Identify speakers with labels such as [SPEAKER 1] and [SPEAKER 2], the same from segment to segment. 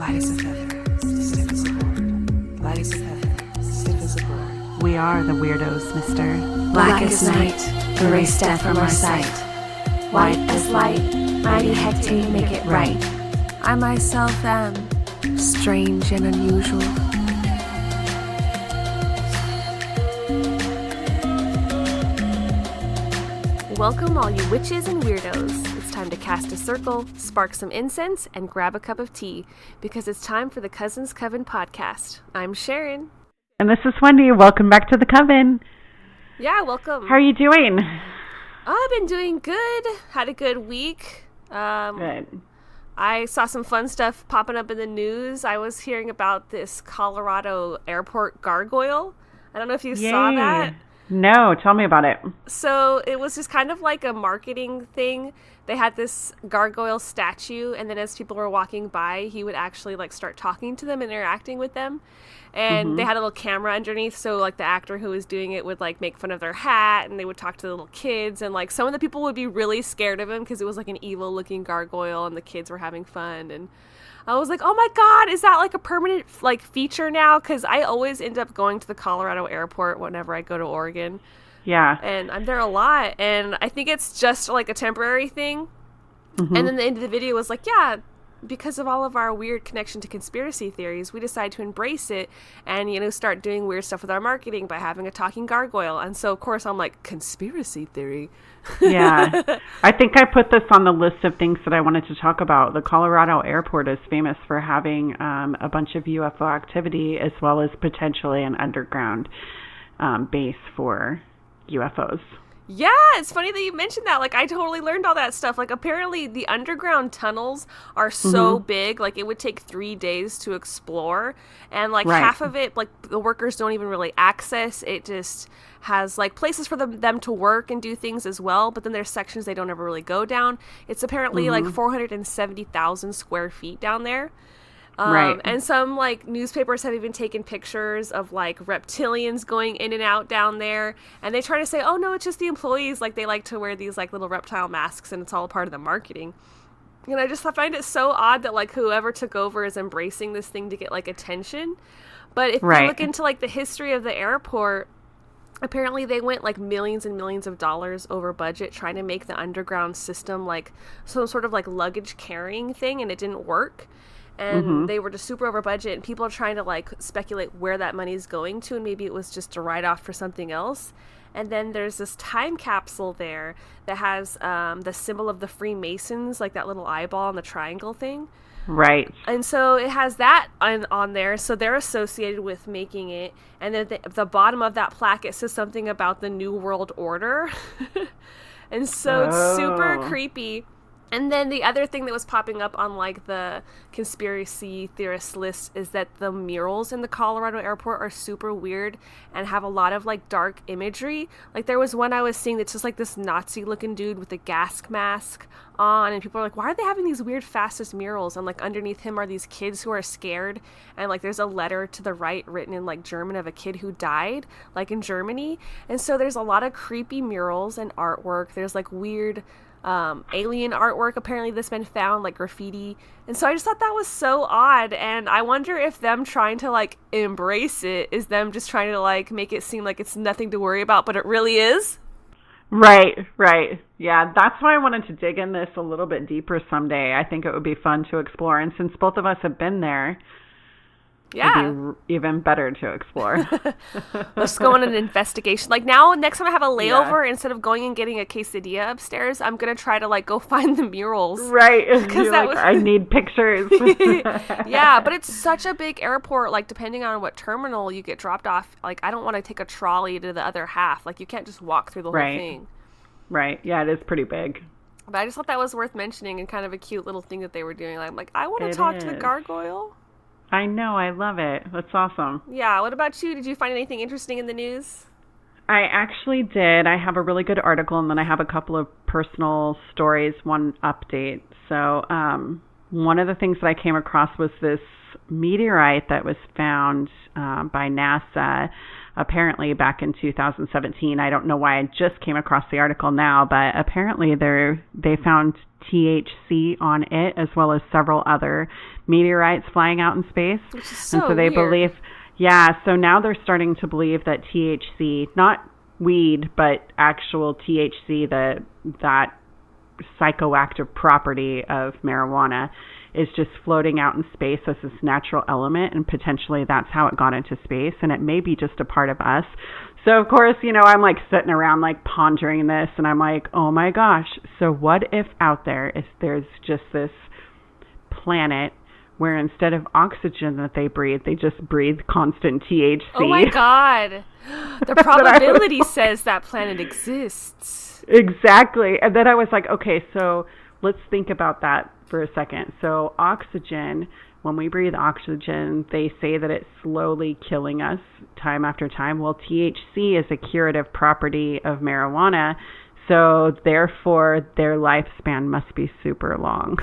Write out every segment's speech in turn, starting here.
[SPEAKER 1] Light as a feather, stiff as a board. Light as a feather, stiff as a board.
[SPEAKER 2] We are the weirdos, mister.
[SPEAKER 3] Black as night, erase death from our sight. White as light, mighty hectate make it right. I myself am strange and unusual.
[SPEAKER 4] Welcome all you witches and weirdos. It's time to cast a circle, spark some incense, and grab a cup of tea, because it's time for the Coven podcast. I'm Sharon.
[SPEAKER 2] And this is Wendy. Welcome back to the Coven.
[SPEAKER 4] Yeah, welcome.
[SPEAKER 2] How are you doing?
[SPEAKER 4] I've been doing good. Had a good week.
[SPEAKER 2] Good.
[SPEAKER 4] I saw some fun stuff popping up in the news. I was hearing about this Colorado airport gargoyle. I don't know if you saw that.
[SPEAKER 2] No, tell me about it.
[SPEAKER 4] So it was just kind of like a marketing thing. They had this gargoyle statue, and then as people were walking by, he would actually like start talking to them and interacting with them. And they had a little camera underneath, so like the actor who was doing it would like make fun of their hat, and they would talk to the little kids, and like some of the people would be really scared of him because it was like an evil looking gargoyle, and the kids were having fun. And I was like, oh my God, is that like a permanent like feature now? Because I always end up going to the Colorado airport whenever I go to Oregon.
[SPEAKER 2] Yeah.
[SPEAKER 4] And I'm there a lot. And I think it's just like a temporary thing. And then the end of the video was like, yeah, because of all of our weird connection to conspiracy theories, we decided to embrace it and, you know, start doing weird stuff with our marketing by having a talking gargoyle. And so, of course, I'm like, conspiracy theory.
[SPEAKER 2] Yeah. I think I put this on the list of things that I wanted to talk about. The Colorado airport is famous for having a bunch of UFO activity as well as potentially an underground base for UFOs.
[SPEAKER 4] Yeah, it's funny that you mentioned that. Like, I totally learned all that stuff. Like, apparently the underground tunnels are so big, like, it would take 3 days to explore. And, like, half of it, like, the workers don't even really access. It just has, like, places for them to work and do things as well. But then there's sections they don't ever really go down. It's apparently, like, 470,000 square feet down there. And some like newspapers have even taken pictures of like reptilians going in and out down there, and they try to say, oh no, it's just the employees, like they like to wear these like little reptile masks and it's all a part of the marketing. And I find it so odd that like whoever took over is embracing this thing to get like attention. But if you look into like the history of the airport, apparently they went like millions and millions of dollars over budget trying to make the underground system like some sort of like luggage carrying thing, and it didn't work. And they were just super over budget, and people are trying to like speculate where that money is going to, and maybe it was just a write-off for something else. And then there's this time capsule there that has the symbol of the Freemasons, like that little eyeball and the triangle thing.
[SPEAKER 2] Right. And
[SPEAKER 4] so it has that on there, so they're associated with making it. And then at the bottom of that plaque, it says something about the New World Order. And so it's super creepy. And then the other thing that was popping up on, like, the conspiracy theorist list is that the murals in the Colorado airport are super weird and have a lot of, like, dark imagery. Like, there was one I was seeing that's just, like, this Nazi-looking dude with a gas mask on, and people are like, why are they having these weird fascist murals? And, like, underneath him are these kids who are scared, and, like, there's a letter to the right written in, like, German of a kid who died, like, in Germany. And so there's a lot of creepy murals and artwork. There's, like, weird alien artwork apparently that's been found, like graffiti. And so I just thought that was so odd, and I wonder if them trying to like embrace it is them just trying to like make it seem like it's nothing to worry about, but it really is.
[SPEAKER 2] Right. Yeah, that's why I wanted to dig in this a little bit deeper someday. I think it would be fun to explore, and since both of us have been there, it'd be even better to explore.
[SPEAKER 4] Let's go on an investigation. Like now, next time I have a layover, instead of going and getting a quesadilla upstairs, I'm going to try to like go find the murals.
[SPEAKER 2] Right. Because I need pictures.
[SPEAKER 4] Yeah, but it's such a big airport. Like depending on what terminal you get dropped off, like I don't want to take a trolley to the other half. Like you can't just walk through the whole thing. Right.
[SPEAKER 2] Yeah, it is pretty big.
[SPEAKER 4] But I just thought that was worth mentioning and kind of a cute little thing that they were doing. I'm like, I want to talk to the gargoyle.
[SPEAKER 2] I know. I love it. That's awesome.
[SPEAKER 4] Yeah. What about you? Did you find anything interesting in the news?
[SPEAKER 2] I actually did. I have a really good article, and then I have a couple of personal stories, one update. So one of the things that I came across was this meteorite that was found by NASA apparently back in 2017. I don't know why I just came across the article now, but apparently they found THC on it, as well as several other meteorites flying out in space.
[SPEAKER 4] Which is so
[SPEAKER 2] and so they
[SPEAKER 4] weird.
[SPEAKER 2] believe, so now they're starting to believe that THC, not weed, but actual THC, that psychoactive property of marijuana, is just floating out in space as this natural element, and potentially that's how it got into space, and it may be just a part of us. So of course, I'm like sitting around like pondering this, and I'm like, oh my gosh, so what if out there if there's just this planet where instead of oxygen that they breathe, they just breathe constant THC?
[SPEAKER 4] Oh my God. The probability says that planet exists.
[SPEAKER 2] Exactly. And then I was like, okay, so let's think about that for a second. So oxygen, when we breathe oxygen, they say that it's slowly killing us time after time. Well, THC is a curative property of marijuana, so therefore their lifespan must be super long.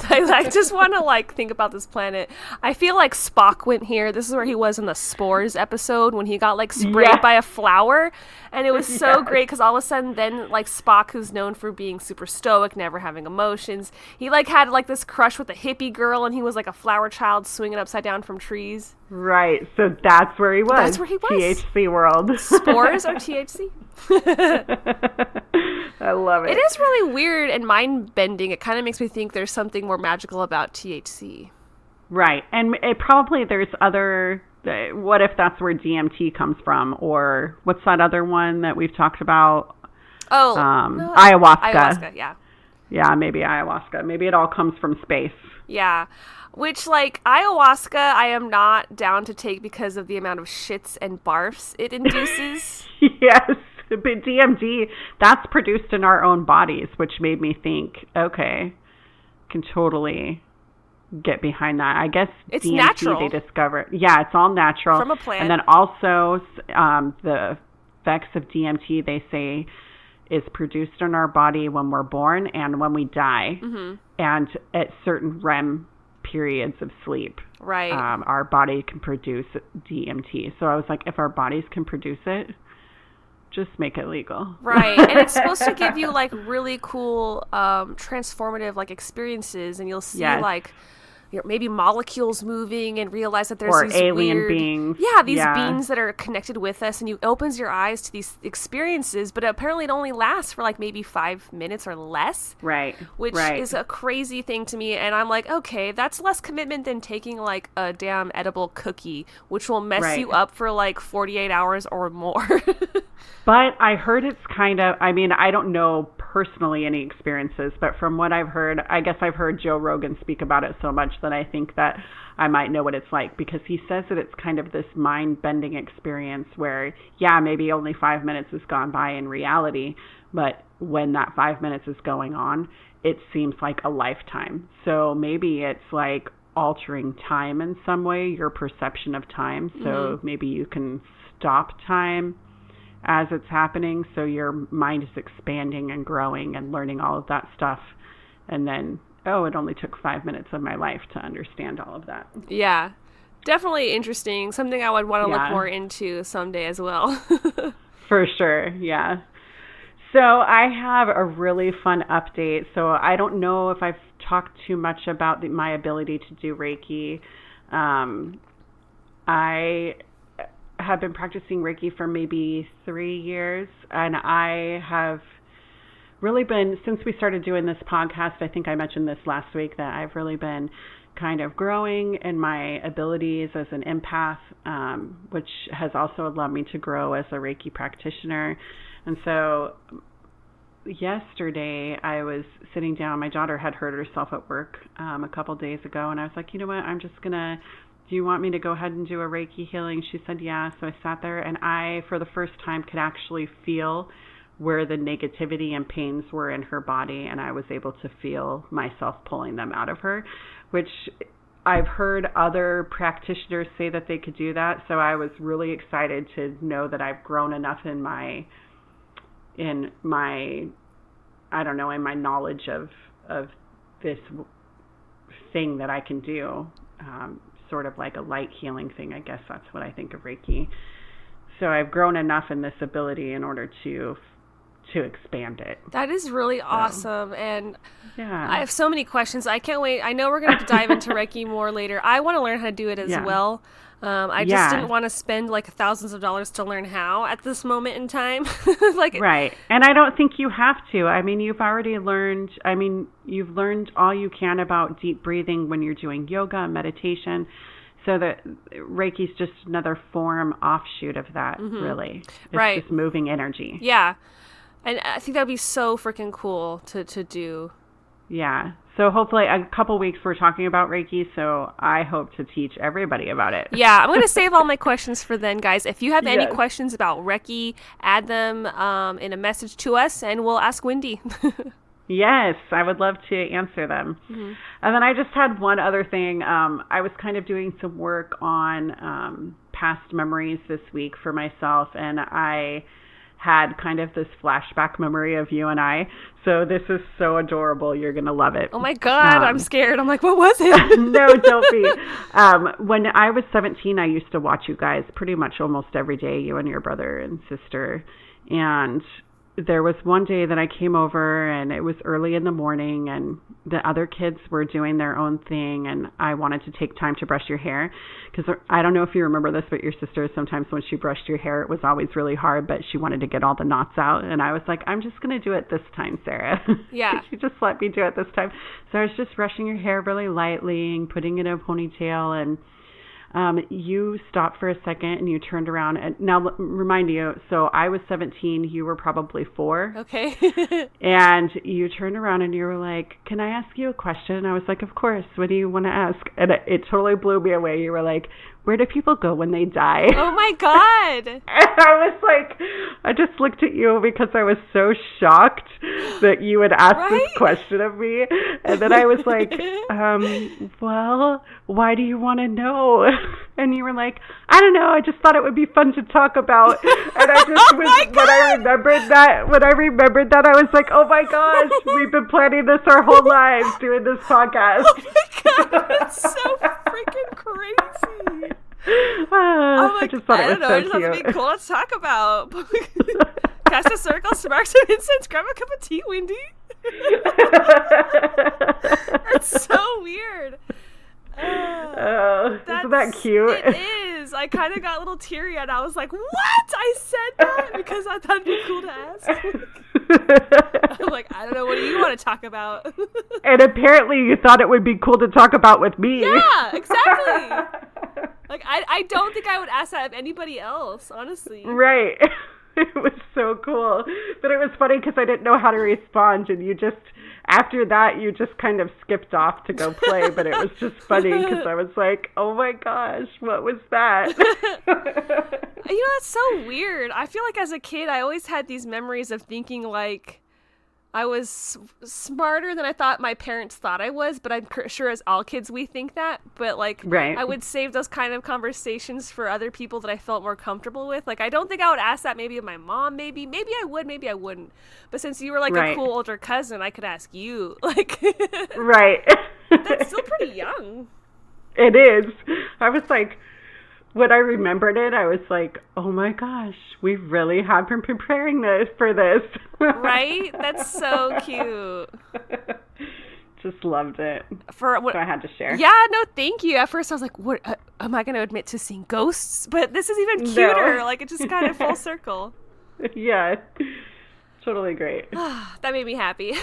[SPEAKER 4] I just want to think about this planet. I feel like Spock went here. This is where he was in the Spores episode when he got sprayed by a flower, and it was so great because all of a sudden then Spock, who's known for being super stoic, never having emotions, he had this crush with a hippie girl, and he was like a flower child swinging upside down from trees.
[SPEAKER 2] Right, so that's where he was.
[SPEAKER 4] That's where he was.
[SPEAKER 2] THC world.
[SPEAKER 4] Spores or THC?
[SPEAKER 2] I love it.
[SPEAKER 4] It is really weird and mind-bending. It kind of makes me think there's something more magical about THC.
[SPEAKER 2] Right, and it probably there's other... What if that's where DMT comes from? Or what's that other one that we've talked about?
[SPEAKER 4] Oh,
[SPEAKER 2] ayahuasca.
[SPEAKER 4] Ayahuasca, yeah.
[SPEAKER 2] Yeah, maybe ayahuasca. Maybe it all comes from space.
[SPEAKER 4] Yeah. Which, ayahuasca, I am not down to take because of the amount of shits and barfs it induces.
[SPEAKER 2] Yes, but DMT, that's produced in our own bodies, which made me think, okay, can totally get behind that. I guess
[SPEAKER 4] it's
[SPEAKER 2] DMT,
[SPEAKER 4] natural.
[SPEAKER 2] They discovered. Yeah, it's all natural.
[SPEAKER 4] From a plant.
[SPEAKER 2] And then also the effects of DMT, they say, is produced in our body when we're born and when we die, and at certain REM periods of sleep.
[SPEAKER 4] Right.
[SPEAKER 2] Our body can produce DMT. So I was like, if our bodies can produce it, just make it legal.
[SPEAKER 4] Right. And it's supposed to give you really cool transformative experiences, and you'll see maybe molecules moving and realize that there's these
[SPEAKER 2] alien
[SPEAKER 4] weird
[SPEAKER 2] beings.
[SPEAKER 4] Yeah, these beings that are connected with us, and it opens your eyes to these experiences, but apparently it only lasts for maybe 5 minutes or less.
[SPEAKER 2] Right.
[SPEAKER 4] Which is a crazy thing to me, and I'm like, okay, that's less commitment than taking a damn edible cookie, which will mess you up for 48 hours or more.
[SPEAKER 2] But I heard it's kind of, I don't know personally any experiences, but from what I've heard, I guess I've heard Joe Rogan speak about it so much that I think that I might know what it's like, because he says that it's kind of this mind-bending experience where, maybe only 5 minutes has gone by in reality, but when that 5 minutes is going on, it seems like a lifetime. So maybe it's altering time in some way, your perception of time. So maybe you can stop time as it's happening, so your mind is expanding and growing and learning all of that stuff, and then it only took 5 minutes of my life to understand all of that.
[SPEAKER 4] Yeah, definitely interesting. Something I would want to look more into someday as well.
[SPEAKER 2] For sure, yeah. So I have a really fun update. So I don't know if I've talked too much about my ability to do Reiki. I have been practicing Reiki for maybe 3 years, and I have really been, since we started doing this podcast, I think I mentioned this last week, that I've really been kind of growing in my abilities as an empath, which has also allowed me to grow as a Reiki practitioner. And so yesterday I was sitting down, my daughter had hurt herself at work a couple days ago, and I was like, you know what, I'm just gonna, do you want me to go ahead and do a Reiki healing? She said, yeah. So I sat there, and I, for the first time, could actually feel where the negativity and pains were in her body, and I was able to feel myself pulling them out of her, which I've heard other practitioners say that they could do that. So I was really excited to know that I've grown enough in my knowledge of this thing that I can do. Sort of like a light healing thing. I guess that's what I think of Reiki. so I've grown enough in this ability in order to expand it.
[SPEAKER 4] That is really awesome. And I have so many questions. I can't wait. I know we're going to dive into Reiki more later. I want to learn how to do it as well. I just didn't want to spend like thousands of dollars to learn how at this moment in time.
[SPEAKER 2] Right. And I don't think you have to. I mean, you've already learned, you've learned all you can about deep breathing when you're doing yoga and meditation. So that Reiki's just another offshoot of that, really. It's just moving energy.
[SPEAKER 4] Yeah. And I think that'd be so freaking cool to do.
[SPEAKER 2] Yeah. So hopefully a couple weeks we're talking about Reiki, so I hope to teach everybody about it.
[SPEAKER 4] Yeah, I'm going to save all my questions for then, guys. If you have any questions about Reiki, add them in a message to us, and we'll ask Wendy.
[SPEAKER 2] Yes, I would love to answer them. Mm-hmm. And then I just had one other thing. I was kind of doing some work on past memories this week for myself, and I had kind of this flashback memory of you and I. So this is so adorable. You're going to love it.
[SPEAKER 4] Oh my God, I'm scared. I'm like, what was it?
[SPEAKER 2] No, don't be. When I was 17, I used to watch you guys pretty much almost every day, you and your brother and sister. And there was one day that I came over and it was early in the morning and the other kids were doing their own thing and I wanted to take time to brush your hair because I don't know if you remember this, but your sister, sometimes when she brushed your hair, it was always really hard, but she wanted to get all the knots out. And I was like, I'm just going to do it this time, Sarah.
[SPEAKER 4] Yeah.
[SPEAKER 2] She just let me do it this time. So I was just brushing your hair really lightly and putting it in a ponytail and you stopped for a second and you turned around and now remind you, so I was 17, you were probably 4.
[SPEAKER 4] Okay.
[SPEAKER 2] And you turned around and you were like, can I ask you a question? And I was like, of course. What do you want to ask? And it totally blew me away. You were like, where do people go when they die?
[SPEAKER 4] Oh my God.
[SPEAKER 2] And I was like, I just looked at you because I was so shocked that you would ask this question of me. And then I was like, well, why do you want to know? And you were like, I don't know. I just thought it would be fun to talk about. And I just when I remembered that, I was like, oh my gosh, we've been planning this our whole lives doing this podcast.
[SPEAKER 4] Oh my God, that's so freaking crazy.
[SPEAKER 2] I just thought it was so cute.
[SPEAKER 4] I just thought it'd be cool to talk about. Cast a circle, spark some incense, grab a cup of tea, Wendy. That's so weird.
[SPEAKER 2] Isn't that cute?
[SPEAKER 4] It is. I kind of got a little teary and I was like, what? I said that because I thought it'd be cool to ask. I'm like, I don't know. What do you want to talk about?
[SPEAKER 2] And apparently you thought it would be cool to talk about with me.
[SPEAKER 4] Yeah, exactly. Like, I don't think I would ask that of anybody else, honestly.
[SPEAKER 2] Right. It was so cool. But it was funny because I didn't know how to respond. And you just, after that, you just kind of skipped off to go play. But it was just funny because I was like, oh my gosh, what was that?
[SPEAKER 4] That's so weird. I feel like as a kid, I always had these memories of thinking like I was smarter than I thought my parents thought I was, but I'm sure as all kids we think that. But like, I would save those kind of conversations for other people that I felt more comfortable with. Like, I don't think I would ask that maybe of my mom. Maybe I would. Maybe I wouldn't. But since you were like a cool older cousin, I could ask you. Like,
[SPEAKER 2] right.
[SPEAKER 4] That's still pretty young.
[SPEAKER 2] It is. I was like, when I remembered it, I was like, oh my gosh, we really have been preparing for this.
[SPEAKER 4] Right? That's so cute.
[SPEAKER 2] Just loved it. So I had to share.
[SPEAKER 4] Yeah, no, thank you. At first I was like, what, am I going to admit to seeing ghosts? But this is even cuter. No. Like, it just kind of full circle.
[SPEAKER 2] Yeah. Totally great.
[SPEAKER 4] That made me happy.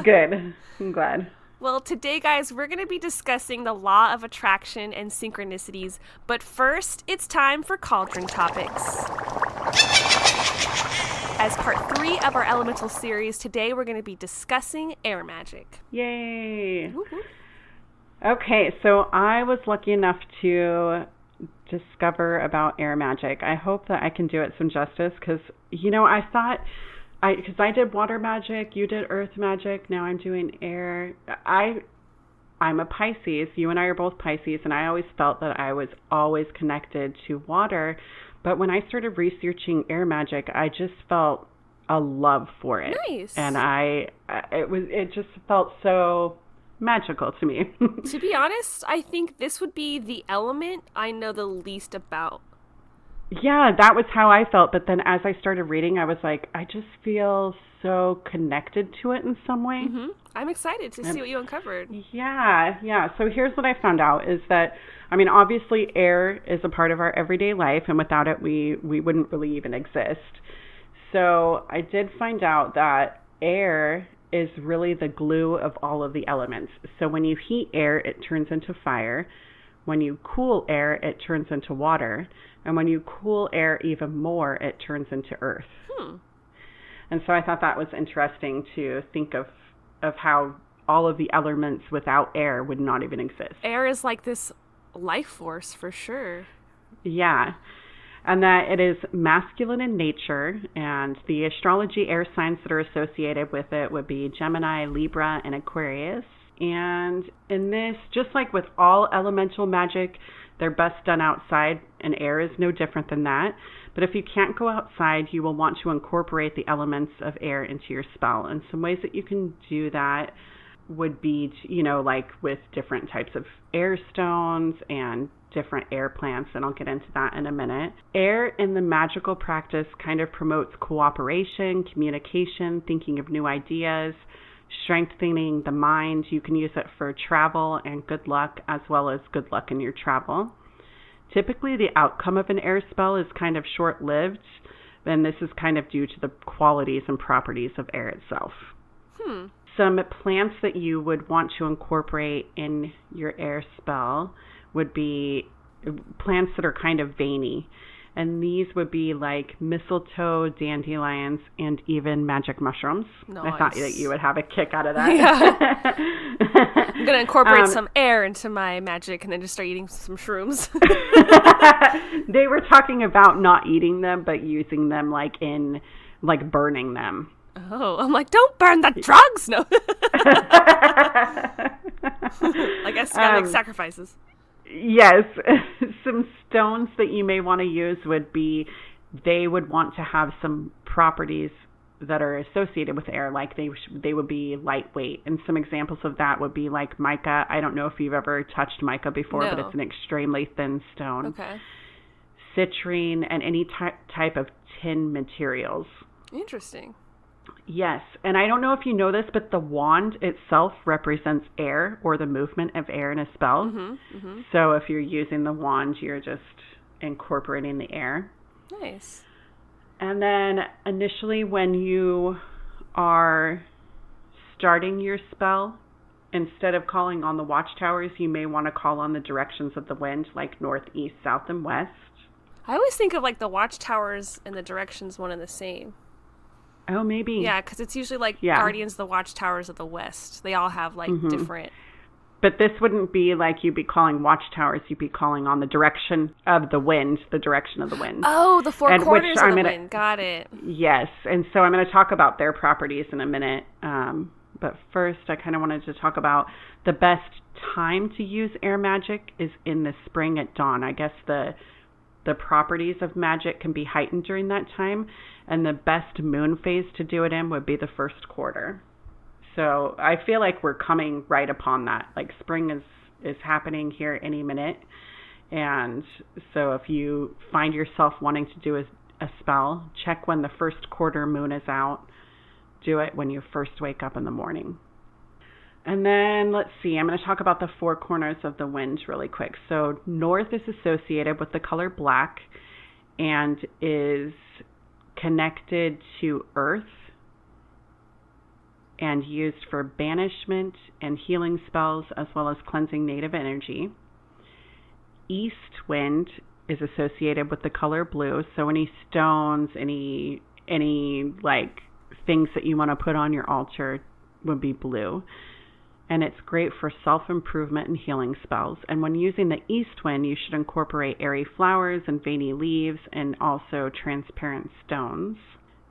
[SPEAKER 2] Good. I'm glad.
[SPEAKER 4] Well, today, guys, we're going to be discussing the law of attraction and synchronicities. But first, it's time for Cauldron Topics. As part 3 of our elemental series, today we're going to be discussing Air Magick.
[SPEAKER 2] Yay! Woo-hoo. Okay, so I was lucky enough to discover about Air Magick. I hope that I can do it some justice because, I thought... because I did water magic, you did earth magic, now I'm doing air. I'm a Pisces. You and I are both Pisces, and I always felt that I was always connected to water. But when I started researching air magic, I just felt a love for it.
[SPEAKER 4] Nice.
[SPEAKER 2] And it just felt so magical to me.
[SPEAKER 4] To be honest, I think this would be the element I know the least about.
[SPEAKER 2] Yeah, that was how I felt. But then as I started reading, I was like, I just feel so connected to it in some way.
[SPEAKER 4] Mm-hmm. I'm excited to see what you uncovered.
[SPEAKER 2] Yeah. So here's what I found out is that, I mean, obviously air is a part of our everyday life, and without it, we wouldn't really even exist. So I did find out that air is really the glue of all of the elements. So when you heat air, it turns into fire. When you cool air, it turns into water. And when you cool air even more, it turns into earth. And so I thought that was interesting to think of how all of the elements without air would not even exist.
[SPEAKER 4] Air is like this life force for sure.
[SPEAKER 2] Yeah. And that it is masculine in nature, and the astrology air signs that are associated with it would be Gemini, Libra, and Aquarius. And in this, just like with all elemental magic, they're best done outside, and air is no different than that. But if you can't go outside, you will want to incorporate the elements of air into your spell. And some ways that you can do that would be, like with different types of air stones and different air plants, and I'll get into that in a minute. Air in the magical practice kind of promotes cooperation, communication, thinking of new ideas, strengthening the mind. You can use it for travel and good luck, as well as good luck in your travel. Typically, the outcome of an air spell is kind of short-lived, and this is kind of due to the qualities and properties of air itself. Some plants that you would want to incorporate in your air spell would be plants that are kind of veiny. And these would be like mistletoe, dandelions, and even magic mushrooms.
[SPEAKER 4] Nice.
[SPEAKER 2] I thought that you would have a kick out of that.
[SPEAKER 4] Yeah. I'm going to incorporate some air into my magic and then just start eating some shrooms.
[SPEAKER 2] They were talking about not eating them, but using them like burning them.
[SPEAKER 4] Oh, I'm like, don't burn the drugs! No. I guess kind of like sacrifices.
[SPEAKER 2] Yes. Some stones that you may want to use would be, they would want to have some properties that are associated with air, like they would be lightweight. And some examples of that would be like mica. I don't know if you've ever touched mica before,
[SPEAKER 4] No.
[SPEAKER 2] but it's an extremely thin stone.
[SPEAKER 4] Okay.
[SPEAKER 2] Citrine and any type of tin materials.
[SPEAKER 4] Interesting.
[SPEAKER 2] Yes, and I don't know if you know this, but the wand itself represents air, or the movement of air in a spell. So if you're using the wand, you're just incorporating the air.
[SPEAKER 4] Nice.
[SPEAKER 2] And then initially when you are starting your spell, instead of calling on the watchtowers, you may want to call on the directions of the wind, like north, east, south, and west.
[SPEAKER 4] I always think of like the watchtowers and the directions one and the same.
[SPEAKER 2] Oh, maybe.
[SPEAKER 4] Yeah, because it's usually like Guardians of the Watchtowers of the West. They all have like different.
[SPEAKER 2] But this wouldn't be like you'd be calling watchtowers. You'd be calling on the direction of the wind, the direction of the wind.
[SPEAKER 4] Oh, the four corners of the wind. Got it.
[SPEAKER 2] Yes. And so I'm going to talk about their properties in a minute. But first, I kind of wanted to talk about the best time to use air magic is in the spring at dawn. I guess the properties of magic can be heightened during that time, and the best moon phase to do it in would be the first quarter. So I feel like we're coming right upon that. Like spring is happening here any minute, and so if you find yourself wanting to do a spell, check when the first quarter moon is out. Do it when you first wake up in the morning. And then, let's see, I'm going to talk about the four corners of the wind really quick. So north is associated with the color black and is connected to earth and used for banishment and healing spells, as well as cleansing native energy. East wind is associated with the color blue. So any stones, any like things that you want to put on your altar would be blue. And it's great for self-improvement and healing spells. And when using the east wind, you should incorporate airy flowers and veiny leaves, and also transparent stones.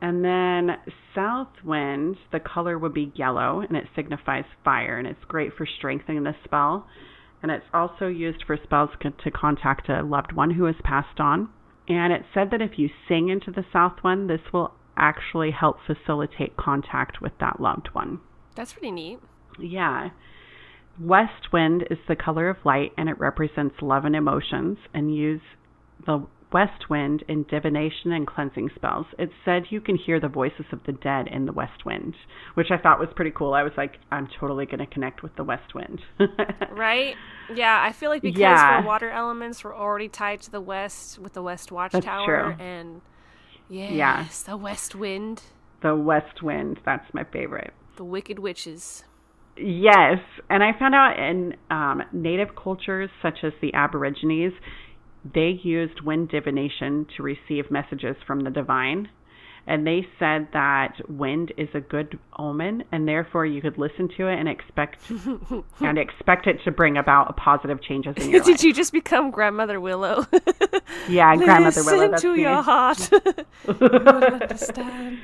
[SPEAKER 2] And then south wind, the color would be yellow, and it signifies fire, and it's great for strengthening the spell. And it's also used for spells to contact a loved one who has passed on. And it's said that if you sing into the south wind, this will actually help facilitate contact with that loved one.
[SPEAKER 4] That's pretty neat.
[SPEAKER 2] Yeah. West wind is the color of light, and it represents love and emotions, and use the west wind in divination and cleansing spells. It said you can hear the voices of the dead in the west wind, which I thought was pretty cool. I was like, I'm totally going to connect with the west wind.
[SPEAKER 4] Right? Yeah, I feel like because we're water elements, we're already tied to the west with the West Watchtower.
[SPEAKER 2] True.
[SPEAKER 4] And yes, the west wind.
[SPEAKER 2] The west wind, that's my favorite.
[SPEAKER 4] The wicked witches.
[SPEAKER 2] Yes, and I found out in native cultures such as the Aborigines, they used wind divination to receive messages from the divine. And they said that wind is a good omen, and therefore you could listen to it and expect it to bring about positive changes in your life.
[SPEAKER 4] Did you just become Grandmother Willow?
[SPEAKER 2] Yeah, Grandmother Willow.
[SPEAKER 4] Listen to your heart. You will understand.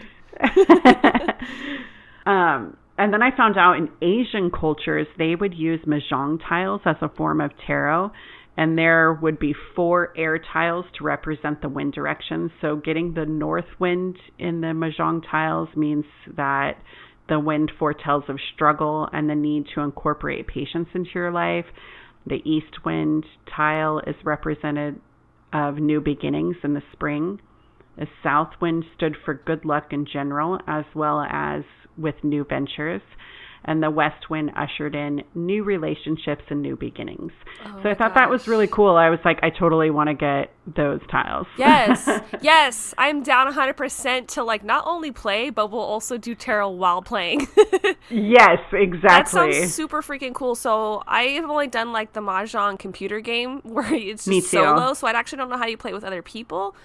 [SPEAKER 2] And then I found out in Asian cultures, they would use mahjong tiles as a form of tarot. And there would be 4 air tiles to represent the wind direction. So getting the north wind in the mahjong tiles means that the wind foretells of struggle and the need to incorporate patience into your life. The east wind tile is representative of new beginnings in the spring. The south wind stood for good luck in general, as well as with new ventures. And the west wind ushered in new relationships and new beginnings. So I thought that was really cool. I was like, I totally want to get those tiles.
[SPEAKER 4] Yes. I'm down 100% to like not only play, but we'll also do tarot while playing.
[SPEAKER 2] Yes, exactly.
[SPEAKER 4] That sounds super freaking cool. So I've only done like the Mahjong computer game where it's just solo. So I actually don't know how you play with other people.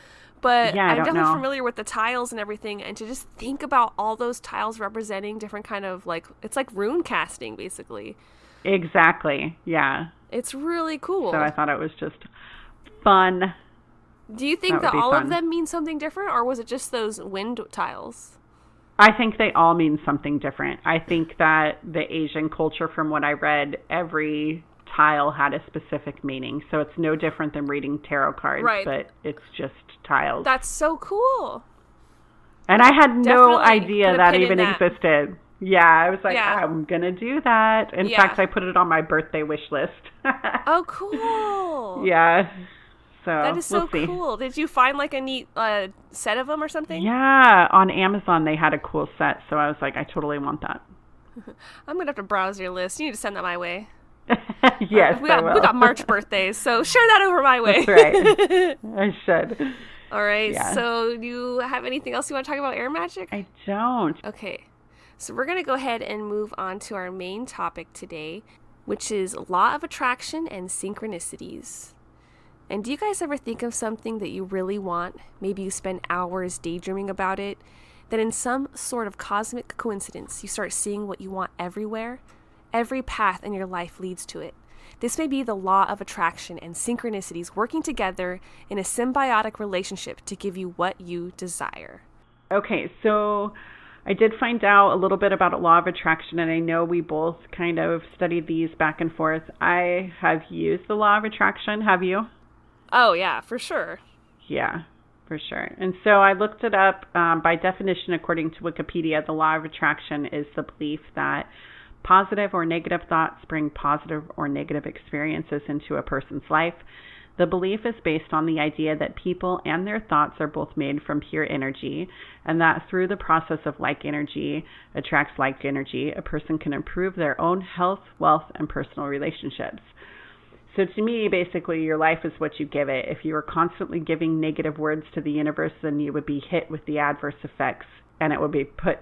[SPEAKER 4] But
[SPEAKER 2] yeah,
[SPEAKER 4] I'm definitely familiar with the tiles and everything, and to just think about all those tiles representing different kind of like, it's like rune casting basically.
[SPEAKER 2] Exactly. Yeah.
[SPEAKER 4] It's really cool.
[SPEAKER 2] So I thought it was just fun.
[SPEAKER 4] Do you think that all of them mean something different, or was it just those wind tiles?
[SPEAKER 2] I think they all mean something different. I think that the Asian culture, from what I read, every tile had a specific meaning. So it's no different than reading tarot cards, but it's just tiles.
[SPEAKER 4] That's so cool.
[SPEAKER 2] And I had no idea that even existed. Yeah, I was like, I'm going to do that. In fact, I put it on my birthday wish list.
[SPEAKER 4] Oh, cool.
[SPEAKER 2] Yeah. So
[SPEAKER 4] that is so cool. Did you find like a neat set of them or something?
[SPEAKER 2] Yeah, on Amazon they had a cool set. So I was like, I totally want that.
[SPEAKER 4] I'm going to have to browse your list. You need to send that my way.
[SPEAKER 2] Yes,
[SPEAKER 4] we got March birthdays, so share that over my way.
[SPEAKER 2] That's right. I should.
[SPEAKER 4] All right. Yeah. So, do you have anything else you want to talk about Air Magick?
[SPEAKER 2] I don't.
[SPEAKER 4] Okay. So we're going to go ahead and move on to our main topic today, which is law of attraction and synchronicities. And do you guys ever think of something that you really want? Maybe you spend hours daydreaming about it. Then in some sort of cosmic coincidence, you start seeing what you want everywhere. Every path in your life leads to it. This may be the law of attraction and synchronicities working together in a symbiotic relationship to give you what you desire.
[SPEAKER 2] Okay, so I did find out a little bit about law of attraction, and I know we both kind of studied these back and forth. I have used the law of attraction. Have you?
[SPEAKER 4] Oh, yeah, for sure.
[SPEAKER 2] Yeah, for sure. And so I looked it up. By definition, according to Wikipedia, the law of attraction is the belief that positive or negative thoughts bring positive or negative experiences into a person's life. The belief is based on the idea that people and their thoughts are both made from pure energy, and that through the process of like energy attracts like energy, a person can improve their own health, wealth, and personal relationships. So to me, basically, your life is what you give it. If you were constantly giving negative words to the universe, then you would be hit with the adverse effects, and it would be put,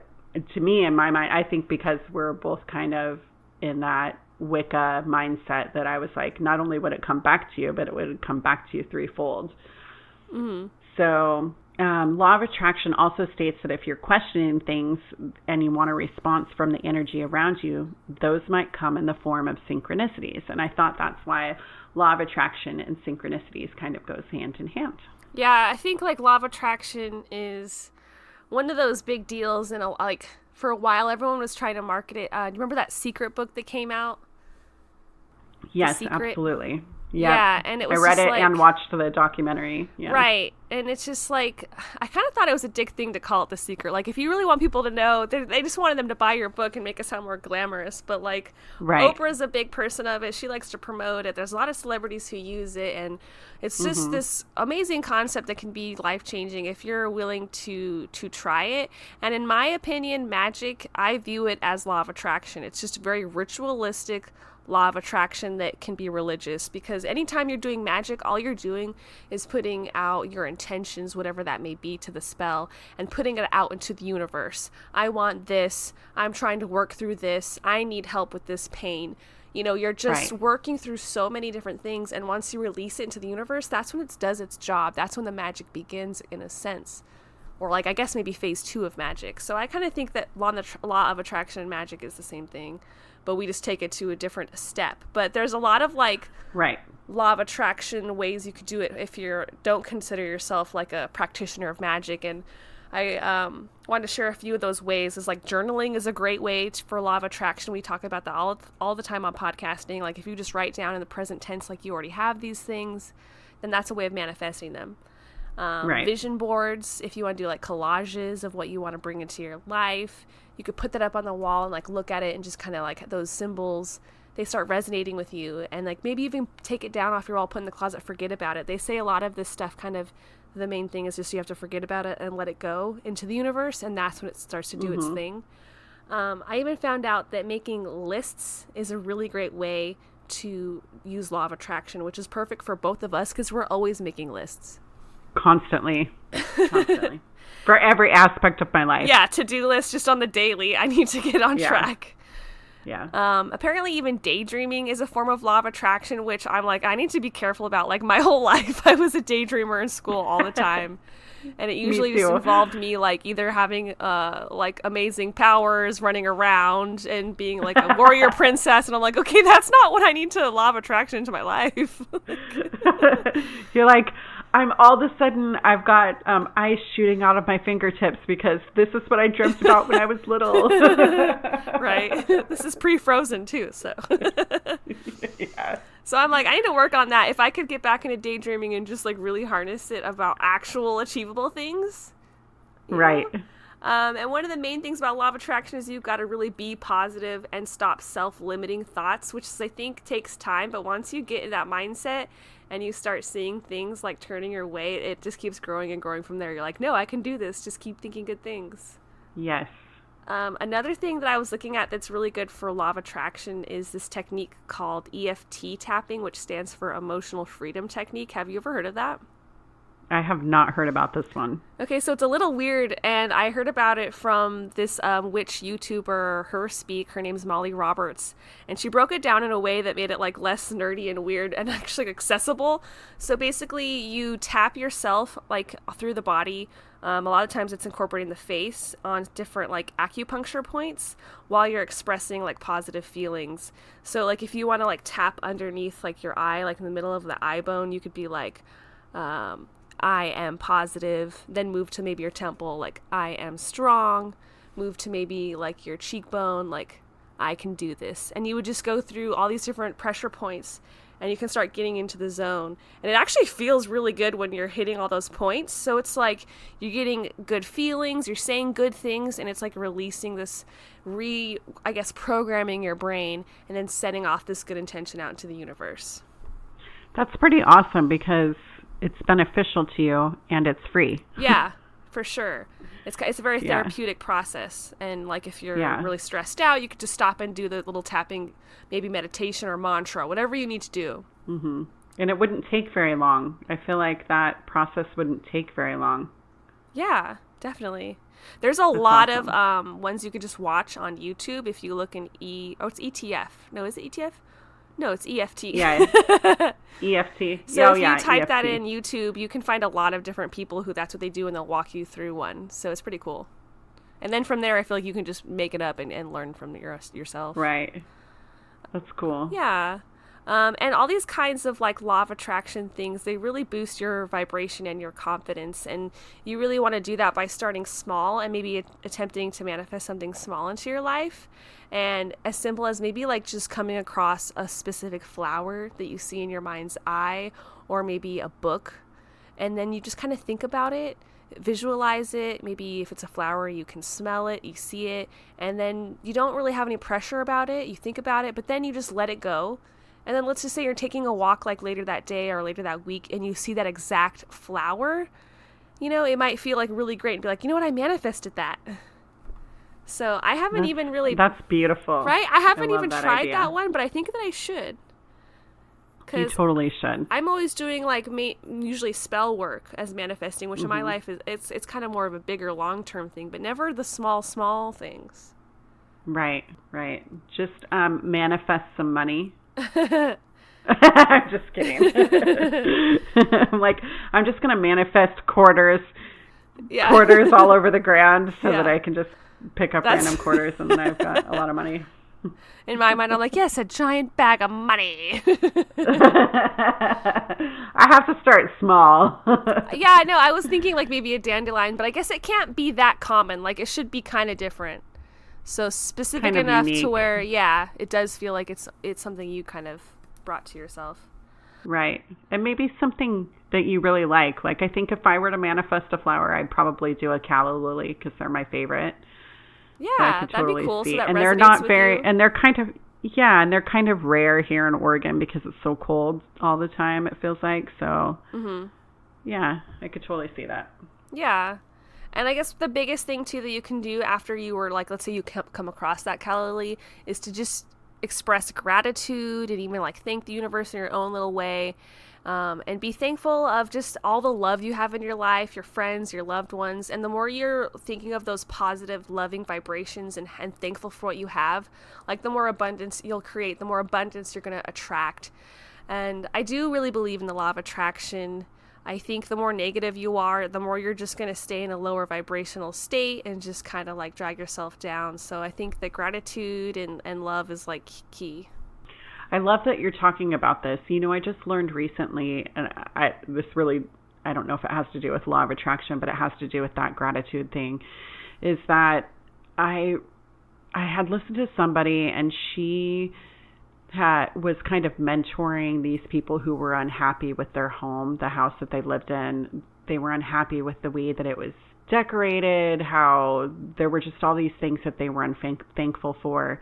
[SPEAKER 2] to me, in my mind, I think because we're both kind of in that Wicca mindset, that I was like, not only would it come back to you, but it would come back to you threefold. Mm-hmm. So law of attraction also states that if you're questioning things and you want a response from the energy around you, those might come in the form of synchronicities. And I thought that's why law of attraction and synchronicities kind of goes hand in hand.
[SPEAKER 4] Yeah, I think like law of attraction is one of those big deals, and like for a while everyone was trying to market it. Do you remember that secret book that came out?
[SPEAKER 2] Yes, absolutely.
[SPEAKER 4] Yeah, and it was
[SPEAKER 2] I read
[SPEAKER 4] just
[SPEAKER 2] it
[SPEAKER 4] like,
[SPEAKER 2] and watched the documentary. Yeah.
[SPEAKER 4] Right, and it's just like, I kind of thought it was a dick thing to call it The Secret. Like, if you really want people to know, they just wanted them to buy your book and make it sound more glamorous. But like, Oprah's a big person of it. She likes to promote it. There's a lot of celebrities who use it, and it's just this amazing concept that can be life-changing if you're willing to try it. And in my opinion, magic, I view it as law of attraction. It's just very ritualistic law of attraction that can be religious, because anytime you're doing magic, all you're doing is putting out your intentions, whatever that may be, to the spell, and putting it out into the universe. I want this. I'm trying to work through this. I need help with this pain. You know, you're just working through so many different things, and once you release it into the universe, that's when it does its job. That's when the magic begins, in a sense. Or like, I guess maybe phase 2 of magic. So I kind of think that law of attraction and magic is the same thing, but we just take it to a different step. But there's a lot of like law of attraction ways you could do it if you don't consider yourself like a practitioner of magic. And I wanted to share a few of those ways. Is like, journaling is a great way for law of attraction. We talk about that all the time on podcasting. Like, if you just write down in the present tense like you already have these things, then that's a way of manifesting them. Vision boards, if you want to do like collages of what you want to bring into your life, you could put that up on the wall and like look at it, and just kind of like those symbols, they start resonating with you, and like maybe even take it down off your wall, put it in the closet, forget about it. They say a lot of this stuff, kind of the main thing is just you have to forget about it and let it go into the universe, and that's when it starts to do its thing. I even found out that making lists is a really great way to use law of attraction, which is perfect for both of us because we're always making lists. Constantly. For every aspect of my life. Yeah, to-do list just on the daily. I need to get on track. Yeah. Apparently even daydreaming is a form of law of attraction, which I'm like, I need to be careful about. Like, my whole life I was a daydreamer in school all the time. And it usually just involved me like either having like amazing powers, running around and being like a warrior princess, and I'm like, okay, that's not what I need to law of attraction into my life. You're like, I'm all of a sudden I've got ice shooting out of my fingertips because this is what I dreamt about when I was little. Right. This is pre-frozen too, so. Yeah. So I'm like, I need to work on that. If I could get back into daydreaming and just like really harness it about actual achievable things. Right. And one of the main things about law of attraction is you've got to really be positive and stop self-limiting thoughts, which I think takes time. But once you get in that mindset and you start seeing things like turning your way, it just keeps growing and growing from there. You're like, no, I can do this. Just keep thinking good things. Yes. Another thing that I was looking at that's really good for law of attraction is this technique called EFT tapping, which stands for Emotional Freedom Technique. Have you ever heard of that? I have not heard about this one. Okay, so it's a little weird, and I heard about it from this witch YouTuber, Her Speak. Her name's Molly Roberts, and she broke it down in a way that made it like less nerdy and weird and actually accessible. So basically, you tap yourself like through the body. A lot of times it's incorporating the face on different like acupuncture points while you're expressing like positive feelings. So like if you want to like tap underneath like your eye, like in the middle of the eye bone, you could be like, I am positive, then move to maybe your temple, like I am strong, move to maybe like your cheekbone, like I can do this. And you would just go through all these different pressure points and you can start getting into the zone. And it actually feels really good when you're hitting all those points. So it's like you're getting good feelings, you're saying good things, and it's like releasing this programming your brain and then setting off this good intention out into the universe. That's pretty awesome because it's beneficial to you and it's free. Yeah, for sure. It's a very therapeutic process. And like if you're really stressed out, you could just stop and do the little tapping, maybe meditation or mantra, whatever you need to do. Mm-hmm. And it wouldn't take very long. I feel like that process wouldn't take very long. Yeah, definitely. There's a lot of ones you can just watch on YouTube if you look in it's ETF. No, is it ETF? No, it's EFT. Yeah, EFT. So if you type that in YouTube, you can find a lot of different people who that's what they do, and they'll walk you through one. So it's pretty cool. And then from there, I feel like you can just make it up and learn from yourself. Right. That's cool. Yeah. And all these kinds of like law of attraction things, they really boost your vibration and your confidence. And you really want to do that by starting small and maybe attempting to manifest something small into your life. And as simple as maybe like just coming across a specific flower that you see in your mind's eye, or maybe a book. And then you just kind of think about it, visualize it. Maybe if it's a flower, you can smell it, you see it, and then you don't really have any pressure about it. You think about it, but then you just let it go. And then let's just say you're taking a walk like later that day or later that week, and you see that exact flower. You know, it might feel like really great and be like, you know what, I manifested that. So I haven't even really...
[SPEAKER 2] That's beautiful.
[SPEAKER 4] Right? I haven't even tried that one, but I think that I should.
[SPEAKER 2] You totally should.
[SPEAKER 4] I'm always doing like usually spell work as manifesting, which in my life is it's kind of more of a bigger long-term thing, but never the small things.
[SPEAKER 2] Right. Just manifest some money. I'm just kidding. I'm just going to manifest quarters all over the ground so that I can just pick up random quarters and then I've got a lot of money.
[SPEAKER 4] In my mind, I'm like, yes, a giant bag of money.
[SPEAKER 2] I have to start small.
[SPEAKER 4] Yeah, no, I was thinking like maybe a dandelion, but I guess it can't be that common. Like it should be kind of different. So specific kind of enough unique. To where, it does feel like it's something you kind of brought to yourself.
[SPEAKER 2] Right. And maybe something that you really like. Like I think if I were to manifest a flower, I'd probably do a calla lily because they're my favorite.
[SPEAKER 4] Yeah, that'd be cool. So that
[SPEAKER 2] and
[SPEAKER 4] resonates
[SPEAKER 2] they're not
[SPEAKER 4] with
[SPEAKER 2] very,
[SPEAKER 4] you.
[SPEAKER 2] and they're kind of rare here in Oregon because it's so cold all the time. It feels like so. Yeah, I could totally see that.
[SPEAKER 4] Yeah, and I guess the biggest thing too that you can do after you were like, let's say you come across that calla lily, is to just express gratitude and even like thank the universe in your own little way. And be thankful of just all the love you have in your life, your friends, your loved ones. And the more you're thinking of those positive, loving vibrations and thankful for what you have, like the more abundance you'll create, the more abundance you're going to attract. And I do really believe in the law of attraction. I think the more negative you are, the more you're just going to stay in a lower vibrational state and just kind of like drag yourself down. So I think that gratitude and love is like key.
[SPEAKER 2] I love that you're talking about this. You know, I just learned recently, and I don't know if it has to do with law of attraction, but it has to do with that gratitude thing, is that I had listened to somebody and she was kind of mentoring these people who were unhappy with their home, the house that they lived in. They were unhappy with the way that it was decorated, how there were just all these things that they were unthankful for.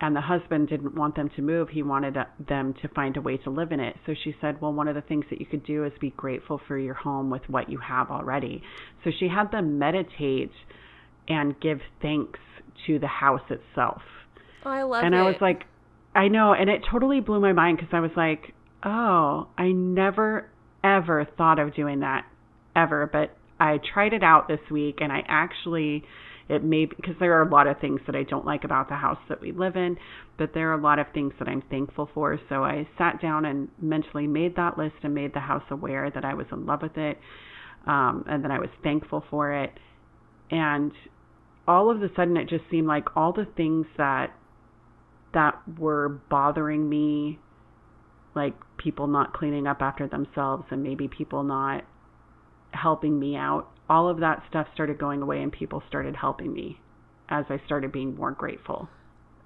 [SPEAKER 2] And the husband didn't want them to move. He wanted them to find a way to live in it. So she said, well, one of the things that you could do is be grateful for your home with what you have already. So she had them meditate and give thanks to the house itself.
[SPEAKER 4] Oh, I love it.
[SPEAKER 2] And I was like, I know. And it totally blew my mind because I was like, oh, I never, ever thought of doing that ever. But I tried it out this week and I actually... It may be, because there are a lot of things that I don't like about the house that we live in, but there are a lot of things that I'm thankful for. So I sat down and mentally made that list and made the house aware that I was in love with it, and that I was thankful for it. And all of a sudden, it just seemed like all the things that were bothering me, like people not cleaning up after themselves and maybe people not helping me out, all of that stuff started going away and people started helping me as I started being more grateful.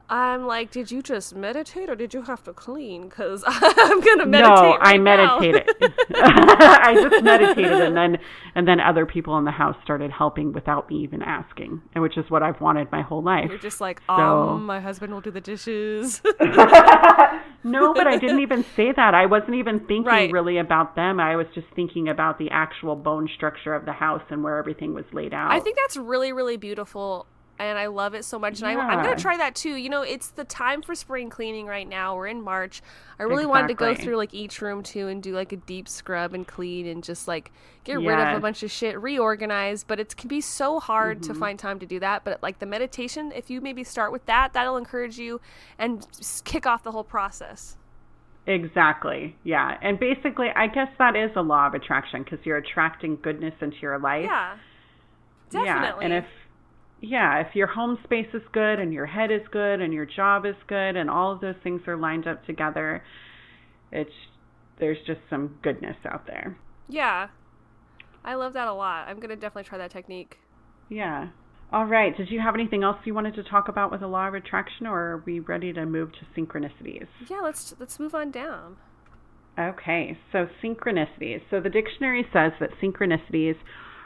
[SPEAKER 4] I'm like, did you just meditate or did you have to clean? Because I'm going to meditate right
[SPEAKER 2] I
[SPEAKER 4] now.
[SPEAKER 2] meditated. I just meditated and then other people in the house started helping without me even asking, and which is what I've wanted my whole life.
[SPEAKER 4] You're just like,
[SPEAKER 2] so,
[SPEAKER 4] my husband will do the dishes.
[SPEAKER 2] No, but I didn't even say that. I wasn't even thinking really about them. I was just thinking about the actual bone structure of the house and where everything was laid out.
[SPEAKER 4] I think that's really, really beautiful. And I love it so much. And I'm going to try that too. You know, it's the time for spring cleaning right now. We're in March. I really wanted to go through like each room too and do like a deep scrub and clean and just like get rid of a bunch of shit, reorganize. But it can be so hard to find time to do that. But like the meditation, if you maybe start with that, that'll encourage you and kick off the whole process.
[SPEAKER 2] Exactly. Yeah. And basically, I guess that is a law of attraction because you're attracting goodness into your life.
[SPEAKER 4] Yeah, definitely.
[SPEAKER 2] Yeah. And if your home space is good and your head is good and your job is good and all of those things are lined up together, There's just some goodness out there.
[SPEAKER 4] Yeah. I love that a lot. I'm going to definitely try that technique.
[SPEAKER 2] Yeah. All right. Did you have anything else you wanted to talk about with the law of attraction, or are we ready to move to synchronicities?
[SPEAKER 4] Yeah, let's move on down.
[SPEAKER 2] Okay. So synchronicities. So the dictionary says that synchronicities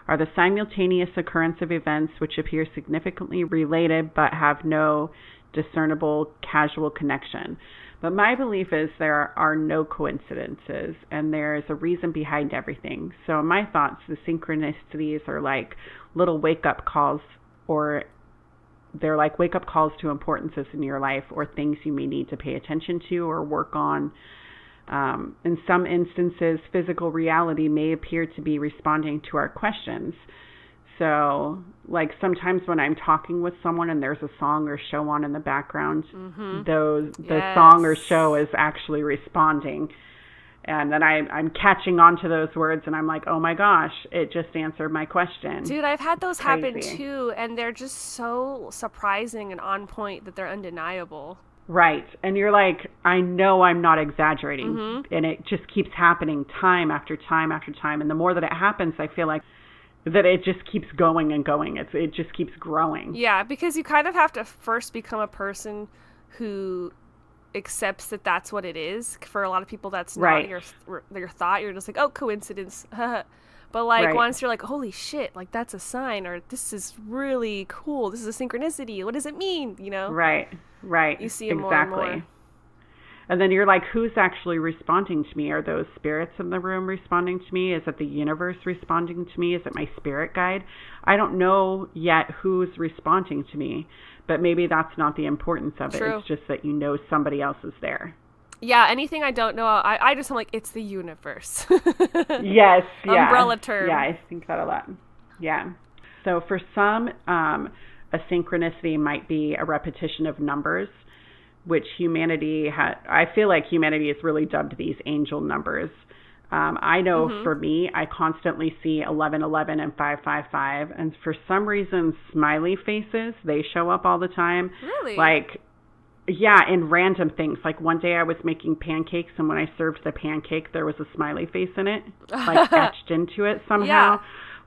[SPEAKER 2] are the simultaneous occurrence of events which appear significantly related but have no discernible causal connection. But my belief is there are no coincidences, and there is a reason behind everything. So in my thoughts, the synchronicities are like little wake-up calls, or they're like wake-up calls to importances in your life or things you may need to pay attention to or work on. In some instances, physical reality may appear to be responding to our questions. So, like sometimes when I'm talking with someone and there's a song or show on in the background, the song or show is actually responding. And then I'm catching on to those words and I'm like, oh my gosh, it just answered my question.
[SPEAKER 4] Dude, I've had those happen too, and they're just so surprising and on point that they're undeniable.
[SPEAKER 2] Right. And you're like, I know I'm not exaggerating. And it just keeps happening time after time after time. And the more that it happens, I feel like that it just keeps going and going. It just keeps growing.
[SPEAKER 4] Yeah, because you kind of have to first become a person who accepts that that's what it is. For a lot of people, that's not your thought. You're just like, oh, coincidence. But like once you're like, holy shit, like that's a sign, or this is really cool. This is a synchronicity. What does it mean? You know?
[SPEAKER 2] Right. You
[SPEAKER 4] see it more and more.
[SPEAKER 2] And then you're like, who's actually responding to me? Are those spirits in the room responding to me? Is it the universe responding to me? Is it my spirit guide? I don't know yet who's responding to me, but maybe that's not the importance of it. It's just that you know somebody else is there.
[SPEAKER 4] Yeah, anything I don't know, I just am like, it's the universe.
[SPEAKER 2] Yes, yeah.
[SPEAKER 4] Umbrella term.
[SPEAKER 2] Yeah, I think that a lot. Yeah. So for some, a synchronicity might be a repetition of numbers, which I feel like humanity has really dubbed these angel numbers. I know for me, I constantly see 1111 and 555. And for some reason, smiley faces, they show up all the time.
[SPEAKER 4] Really?
[SPEAKER 2] Like, yeah, in random things. Like one day I was making pancakes, and when I served the pancake, there was a smiley face in it, like etched into it somehow. Yeah.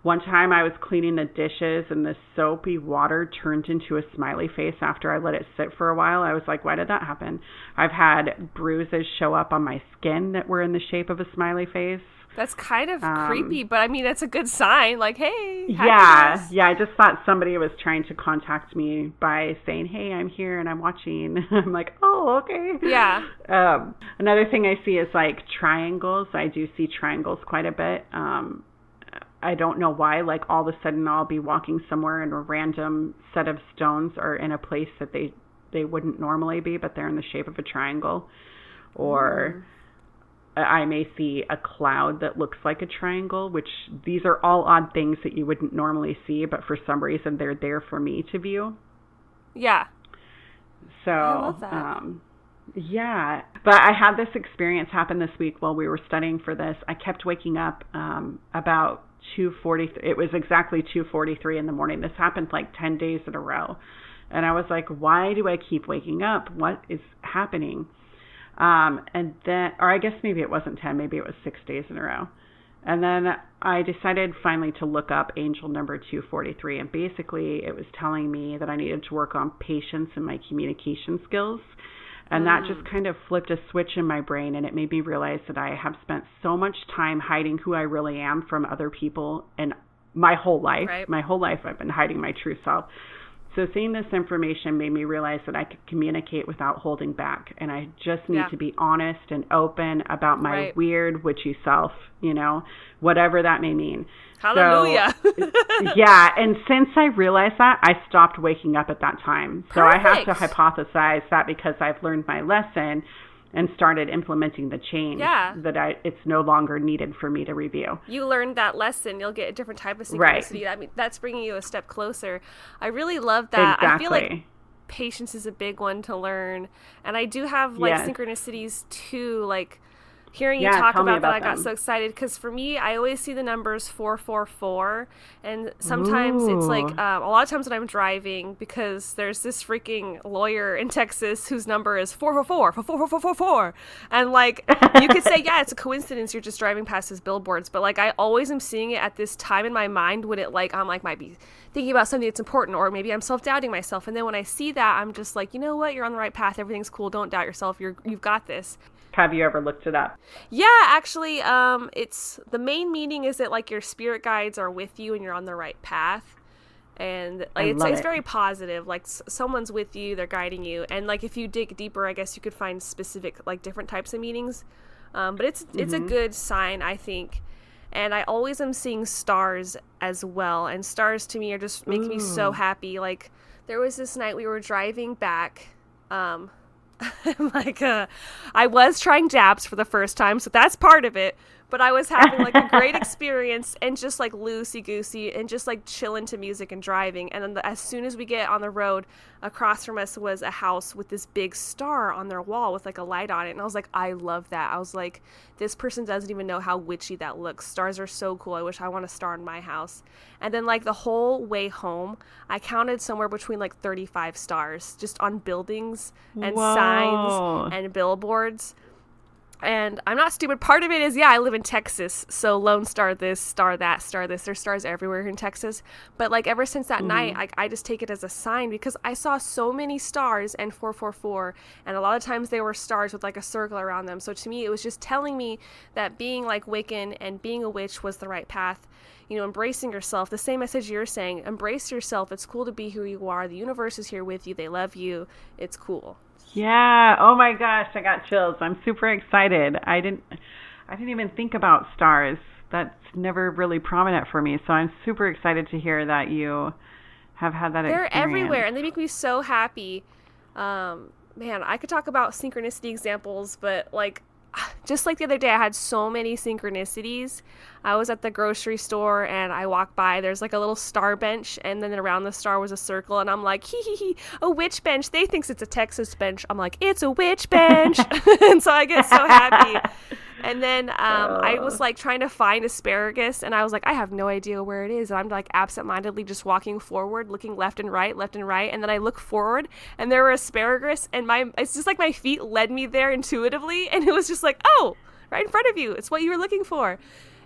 [SPEAKER 2] One time I was cleaning the dishes and the soapy water turned into a smiley face after I let it sit for a while. I was like, why did that happen? I've had bruises show up on my skin that were in the shape of a smiley face.
[SPEAKER 4] That's kind of creepy, but I mean, that's a good sign. Like, hey,
[SPEAKER 2] yeah, I just thought somebody was trying to contact me by saying, hey, I'm here and I'm watching. I'm like, oh, okay.
[SPEAKER 4] Yeah.
[SPEAKER 2] Another thing I see is like triangles. I do see triangles quite a bit. I don't know why, like all of a sudden I'll be walking somewhere and a random set of stones are in a place that they wouldn't normally be, but they're in the shape of a triangle. Or I may see a cloud that looks like a triangle, which these are all odd things that you wouldn't normally see, but for some reason they're there for me to view.
[SPEAKER 4] Yeah.
[SPEAKER 2] So,
[SPEAKER 4] I love that.
[SPEAKER 2] Yeah. But I had this experience happen this week while we were studying for this. I kept waking up about 2:43. It was exactly 2:43 in the morning. This happened like 10 days in a row. And I was like, why do I keep waking up? What is happening? And then, or I guess maybe it wasn't 10, maybe it was 6 days in a row. And then I decided finally to look up angel number 243. And basically it was telling me that I needed to work on patience and my communication skills. And that just kind of flipped a switch in my brain, and it made me realize that I have spent so much time hiding who I really am from other people, and my whole life. Right. My whole life I've been hiding my true self. So seeing this information made me realize that I could communicate without holding back, and I just need to be honest and open about my weird witchy self, you know, whatever that may mean.
[SPEAKER 4] Hallelujah.
[SPEAKER 2] So, yeah, and since I realized that, I stopped waking up at that time. So I have to hypothesize that because I've learned my lesson and started implementing the change, that it's no longer needed for me to review.
[SPEAKER 4] You learned that lesson. You'll get a different type of synchronicity. I mean, that's bringing you a step closer. I really love that.
[SPEAKER 2] Exactly.
[SPEAKER 4] I feel like patience is a big one to learn. And I do have, like, synchronicities, too, like, hearing you talk about that, I got
[SPEAKER 2] them.
[SPEAKER 4] so excited because for me, I always see the numbers 444, and sometimes it's like a lot of times when I'm driving, because there's this freaking lawyer in Texas whose number is 444, and like you could say, yeah, it's a coincidence you're just driving past his billboards, but like I always am seeing it at this time in my mind when it like I'm like might be thinking about something that's important, or maybe I'm self-doubting myself, and then when I see that, I'm just like, you know what, you're on the right path, everything's cool, don't doubt yourself, you've got this.
[SPEAKER 2] Have you ever looked it up?
[SPEAKER 4] Yeah, actually, it's the main meaning is that like your spirit guides are with you and you're on the right path, and like it's very positive. Like someone's with you, they're guiding you, and like if you dig deeper, I guess you could find specific like different types of meanings. But it's a good sign, I think. And I always am seeing stars as well, and stars to me are just make me so happy. Like there was this night we were driving back. Like I was trying dabs for the first time, so that's part of it, but I was having like a great experience and just like loosey-goosey and just like chilling to music and driving, and then as soon as we get on the road, across from us was a house with this big star on their wall with like a light on it, and I was like, I love that. I was like, this person doesn't even know how witchy that looks. Stars are so cool. I wish I want a star in my house. And then like the whole way home, I counted somewhere between like 35 stars just on buildings and signs and billboards. And I'm not stupid. Part of it is, yeah, I live in Texas, so Lone Star this, star that, star this. There's stars everywhere in Texas. But like ever since that night, I just take it as a sign, because I saw so many stars and 444, and a lot of times they were stars with like a circle around them. So to me, it was just telling me that being like Wiccan and being a witch was the right path. You know, embracing yourself, the same message you're saying, embrace yourself. It's cool to be who you are. The universe is here with you. They love you. It's cool.
[SPEAKER 2] Yeah. Oh my gosh, I got chills. I'm super excited. I didn't even think about stars. That's never really prominent for me. So I'm super excited to hear that you have had that experience.
[SPEAKER 4] They're everywhere, and they make me so happy. Man, I could talk about synchronicity examples, but like just like the other day, I had so many synchronicities. I was at the grocery store and I walked by. There's like a little star bench, and then around the star was a circle. And I'm like, hee hee hee, a witch bench. They thinks it's a Texas bench. I'm like, it's a witch bench. And so I get so happy. And then I was like trying to find asparagus, and I was like, I have no idea where it is. And I'm like absentmindedly just walking forward, looking left and right. And then I look forward, and there were asparagus, and it's just like my feet led me there intuitively. And it was just like, oh, right in front of you. It's what you were looking for.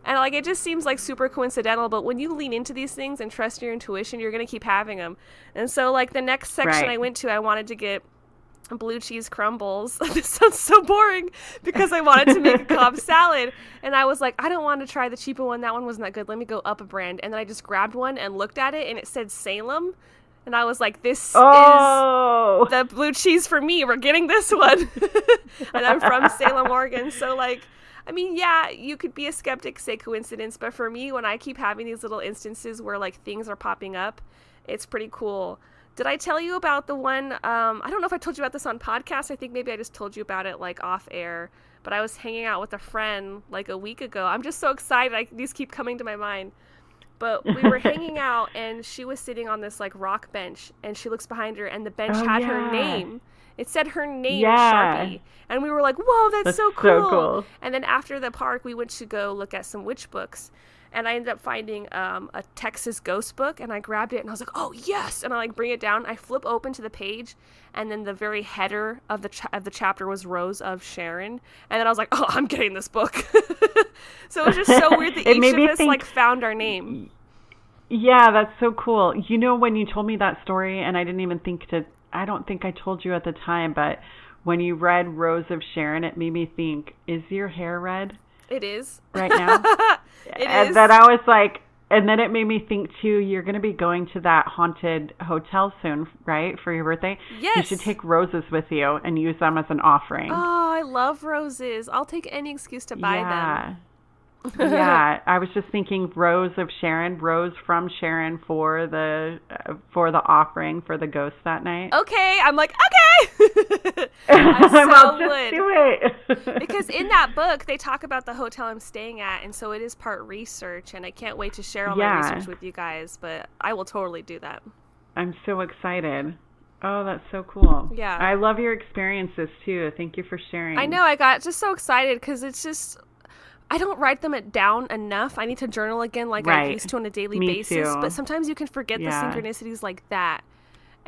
[SPEAKER 4] And like, it just seems like super coincidental, but when you lean into these things and trust your intuition, you're going to keep having them. And so like the next section I went to, I wanted to get blue cheese crumbles. This sounds so boring, because I wanted to make a Cobb salad, and I was like, I don't want to try the cheaper one. That one wasn't that good. Let me go up a brand. And then I just grabbed one and looked at it, and it said Salem. And I was like, this is the blue cheese for me. We're getting this one. And I'm from Salem, Oregon. So like, I mean, yeah, you could be a skeptic, say coincidence, but for me, when I keep having these little instances where like things are popping up, it's pretty cool. Did I tell you about the one, I don't know if I told you about this on podcast. I think maybe I just told you about it like off air, but I was hanging out with a friend like a week ago. I'm just so excited. These keep coming to my mind. But we were hanging out, and she was sitting on this like rock bench, and she looks behind her, and the bench had her name. It said her name in Sharpie. And we were like, whoa, that's so cool. And then after the park, we went to go look at some witch books. And I ended up finding a Texas ghost book, and I grabbed it, and I was like, oh, yes. And I like bring it down. I flip open to the page, and then the very header of the chapter was Rose of Sharon. And then I was like, oh, I'm getting this book. So it was just so weird that each of us like found our name.
[SPEAKER 2] Yeah, that's so cool. You know, when you told me that story, and I don't think I told you at the time, but when you read Rose of Sharon, it made me think, is your hair red?
[SPEAKER 4] It is.
[SPEAKER 2] Right now?
[SPEAKER 4] It is.
[SPEAKER 2] Then I was like, and then it made me think too, you're going to be going to that haunted hotel soon, right? For your birthday?
[SPEAKER 4] Yes.
[SPEAKER 2] You should take roses with you and use them as an offering.
[SPEAKER 4] Oh, I love roses. I'll take any excuse to buy them.
[SPEAKER 2] Yeah, I was just thinking Rose of Sharon, Rose from Sharon for the offering for the ghost that night.
[SPEAKER 4] Okay, I'm like, okay. I so would.
[SPEAKER 2] Do it.
[SPEAKER 4] Because in that book, they talk about the hotel I'm staying at, and so it is part research, and I can't wait to share all my research with you guys, but I will totally do that.
[SPEAKER 2] I'm so excited. Oh, that's so cool.
[SPEAKER 4] Yeah.
[SPEAKER 2] I love your experiences too. Thank you for sharing.
[SPEAKER 4] I know, I got just so excited because it's just, I don't write them down enough. I need to journal again like I used to on a daily basis.
[SPEAKER 2] Too.
[SPEAKER 4] But sometimes you can forget the synchronicities like that.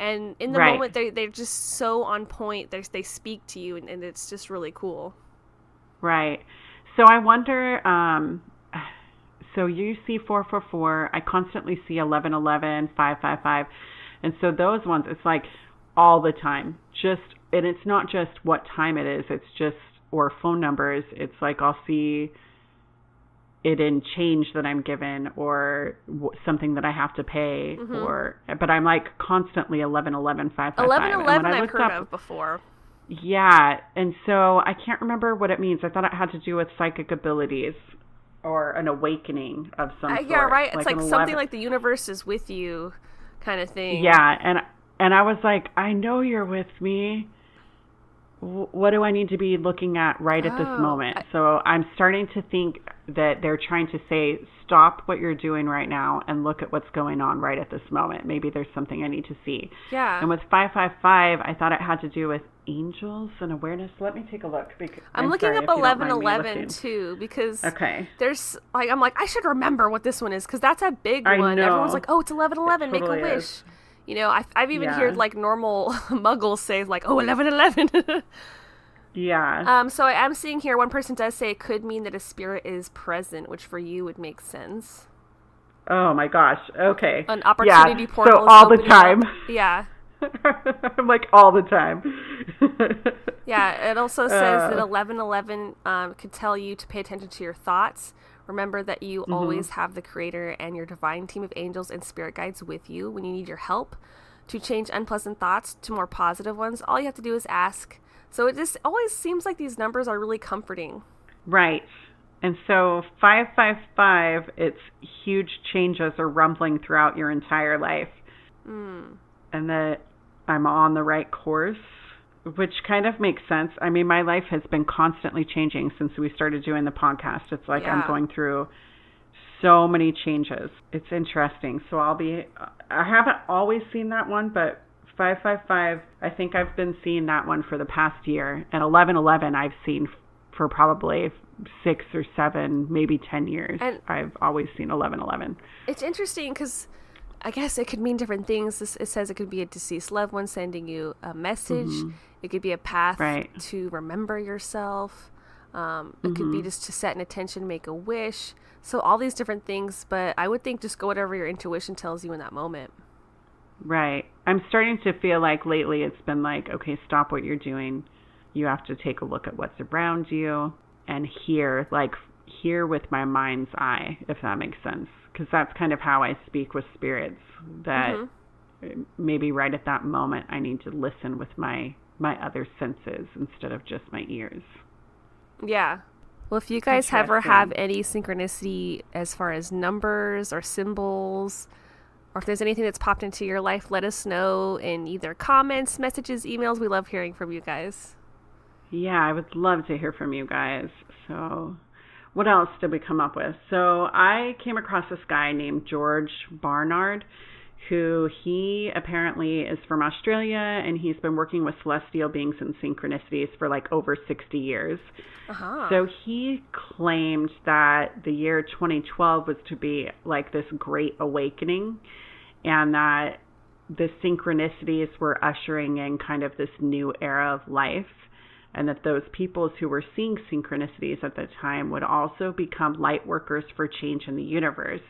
[SPEAKER 4] And in the moment, they're just so on point. They speak to you, and it's just really cool.
[SPEAKER 2] Right. So I wonder, so you see 444. I constantly see 1111, 555. And so those ones, it's like all the time. And it's not just what time it is. It's just, or phone numbers. It's like I'll see it in change that I'm given or something that I have to pay but I'm like constantly 1111 555.
[SPEAKER 4] 1111 I've heard of before.
[SPEAKER 2] Yeah, and so I can't remember what it means. I thought it had to do with psychic abilities or an awakening of some sort.
[SPEAKER 4] Yeah, right. It's like something like the universe is with you kind of thing.
[SPEAKER 2] Yeah, and I was like, I know you're with me. What do I need to be looking at right at this moment? So I'm starting to think that they're trying to say, stop what you're doing right now and look at what's going on right at this moment. Maybe there's something I need to see.
[SPEAKER 4] Yeah.
[SPEAKER 2] And with 555, I thought it had to do with angels and awareness. Let me take a look.
[SPEAKER 4] I'm looking up 1111 too because there's like, I'm like, I should remember what this one is because that's a big one.
[SPEAKER 2] I know.
[SPEAKER 4] Everyone's like, oh, it's 1111,
[SPEAKER 2] It totally
[SPEAKER 4] make a wish.
[SPEAKER 2] is.
[SPEAKER 4] You know, I've even heard like normal muggles say like, oh, 1111.
[SPEAKER 2] Yeah.
[SPEAKER 4] So I am seeing here one person does say it could mean that a spirit is present, which for you would make sense.
[SPEAKER 2] Oh my gosh. Okay.
[SPEAKER 4] An opportunity portal.
[SPEAKER 2] So all the time.
[SPEAKER 4] Yeah.
[SPEAKER 2] I'm like all the time.
[SPEAKER 4] Yeah. It also says that 1111 could tell you to pay attention to your thoughts. Remember that you always have the Creator and your divine team of angels and spirit guides with you when you need your help to change unpleasant thoughts to more positive ones. All you have to do is ask. So it just always seems like these numbers are really comforting.
[SPEAKER 2] Right. And so 555, it's huge changes or rumbling throughout your entire life. And that I'm on the right course, which kind of makes sense. I mean, my life has been constantly changing since we started doing the podcast. It's like I'm going through so many changes. It's interesting. So I haven't always seen that one, but 555, I think I've been seeing that one for the past year. And 1111 I've seen for probably 6 or 7, maybe 10 years. And I've always seen 1111.
[SPEAKER 4] It's interesting because I guess it could mean different things. It says it could be a deceased loved one sending you a message. It could be a path to remember yourself. It could be just to set an intention, make a wish. So all these different things. But I would think just go whatever your intuition tells you in that moment.
[SPEAKER 2] Right. I'm starting to feel like lately it's been like, okay, stop what you're doing. You have to take a look at what's around you and hear with my mind's eye, if that makes sense. Because that's kind of how I speak with spirits, that maybe right at that moment I need to listen with my other senses instead of just my ears.
[SPEAKER 4] Yeah. Well, if you guys ever have any synchronicity as far as numbers or symbols, or if there's anything that's popped into your life, let us know in either comments, messages, emails. We love hearing from you guys.
[SPEAKER 2] Yeah, I would love to hear from you guys. So what else did we come up with? So I came across this guy named George Barnard, who he apparently is from Australia, and he's been working with celestial beings and synchronicities for like over 60 years. So he claimed that the year 2012 was to be like this great awakening, and that the synchronicities were ushering in kind of this new era of life, and that those peoples who were seeing synchronicities at the time would also become light workers for change in the universe.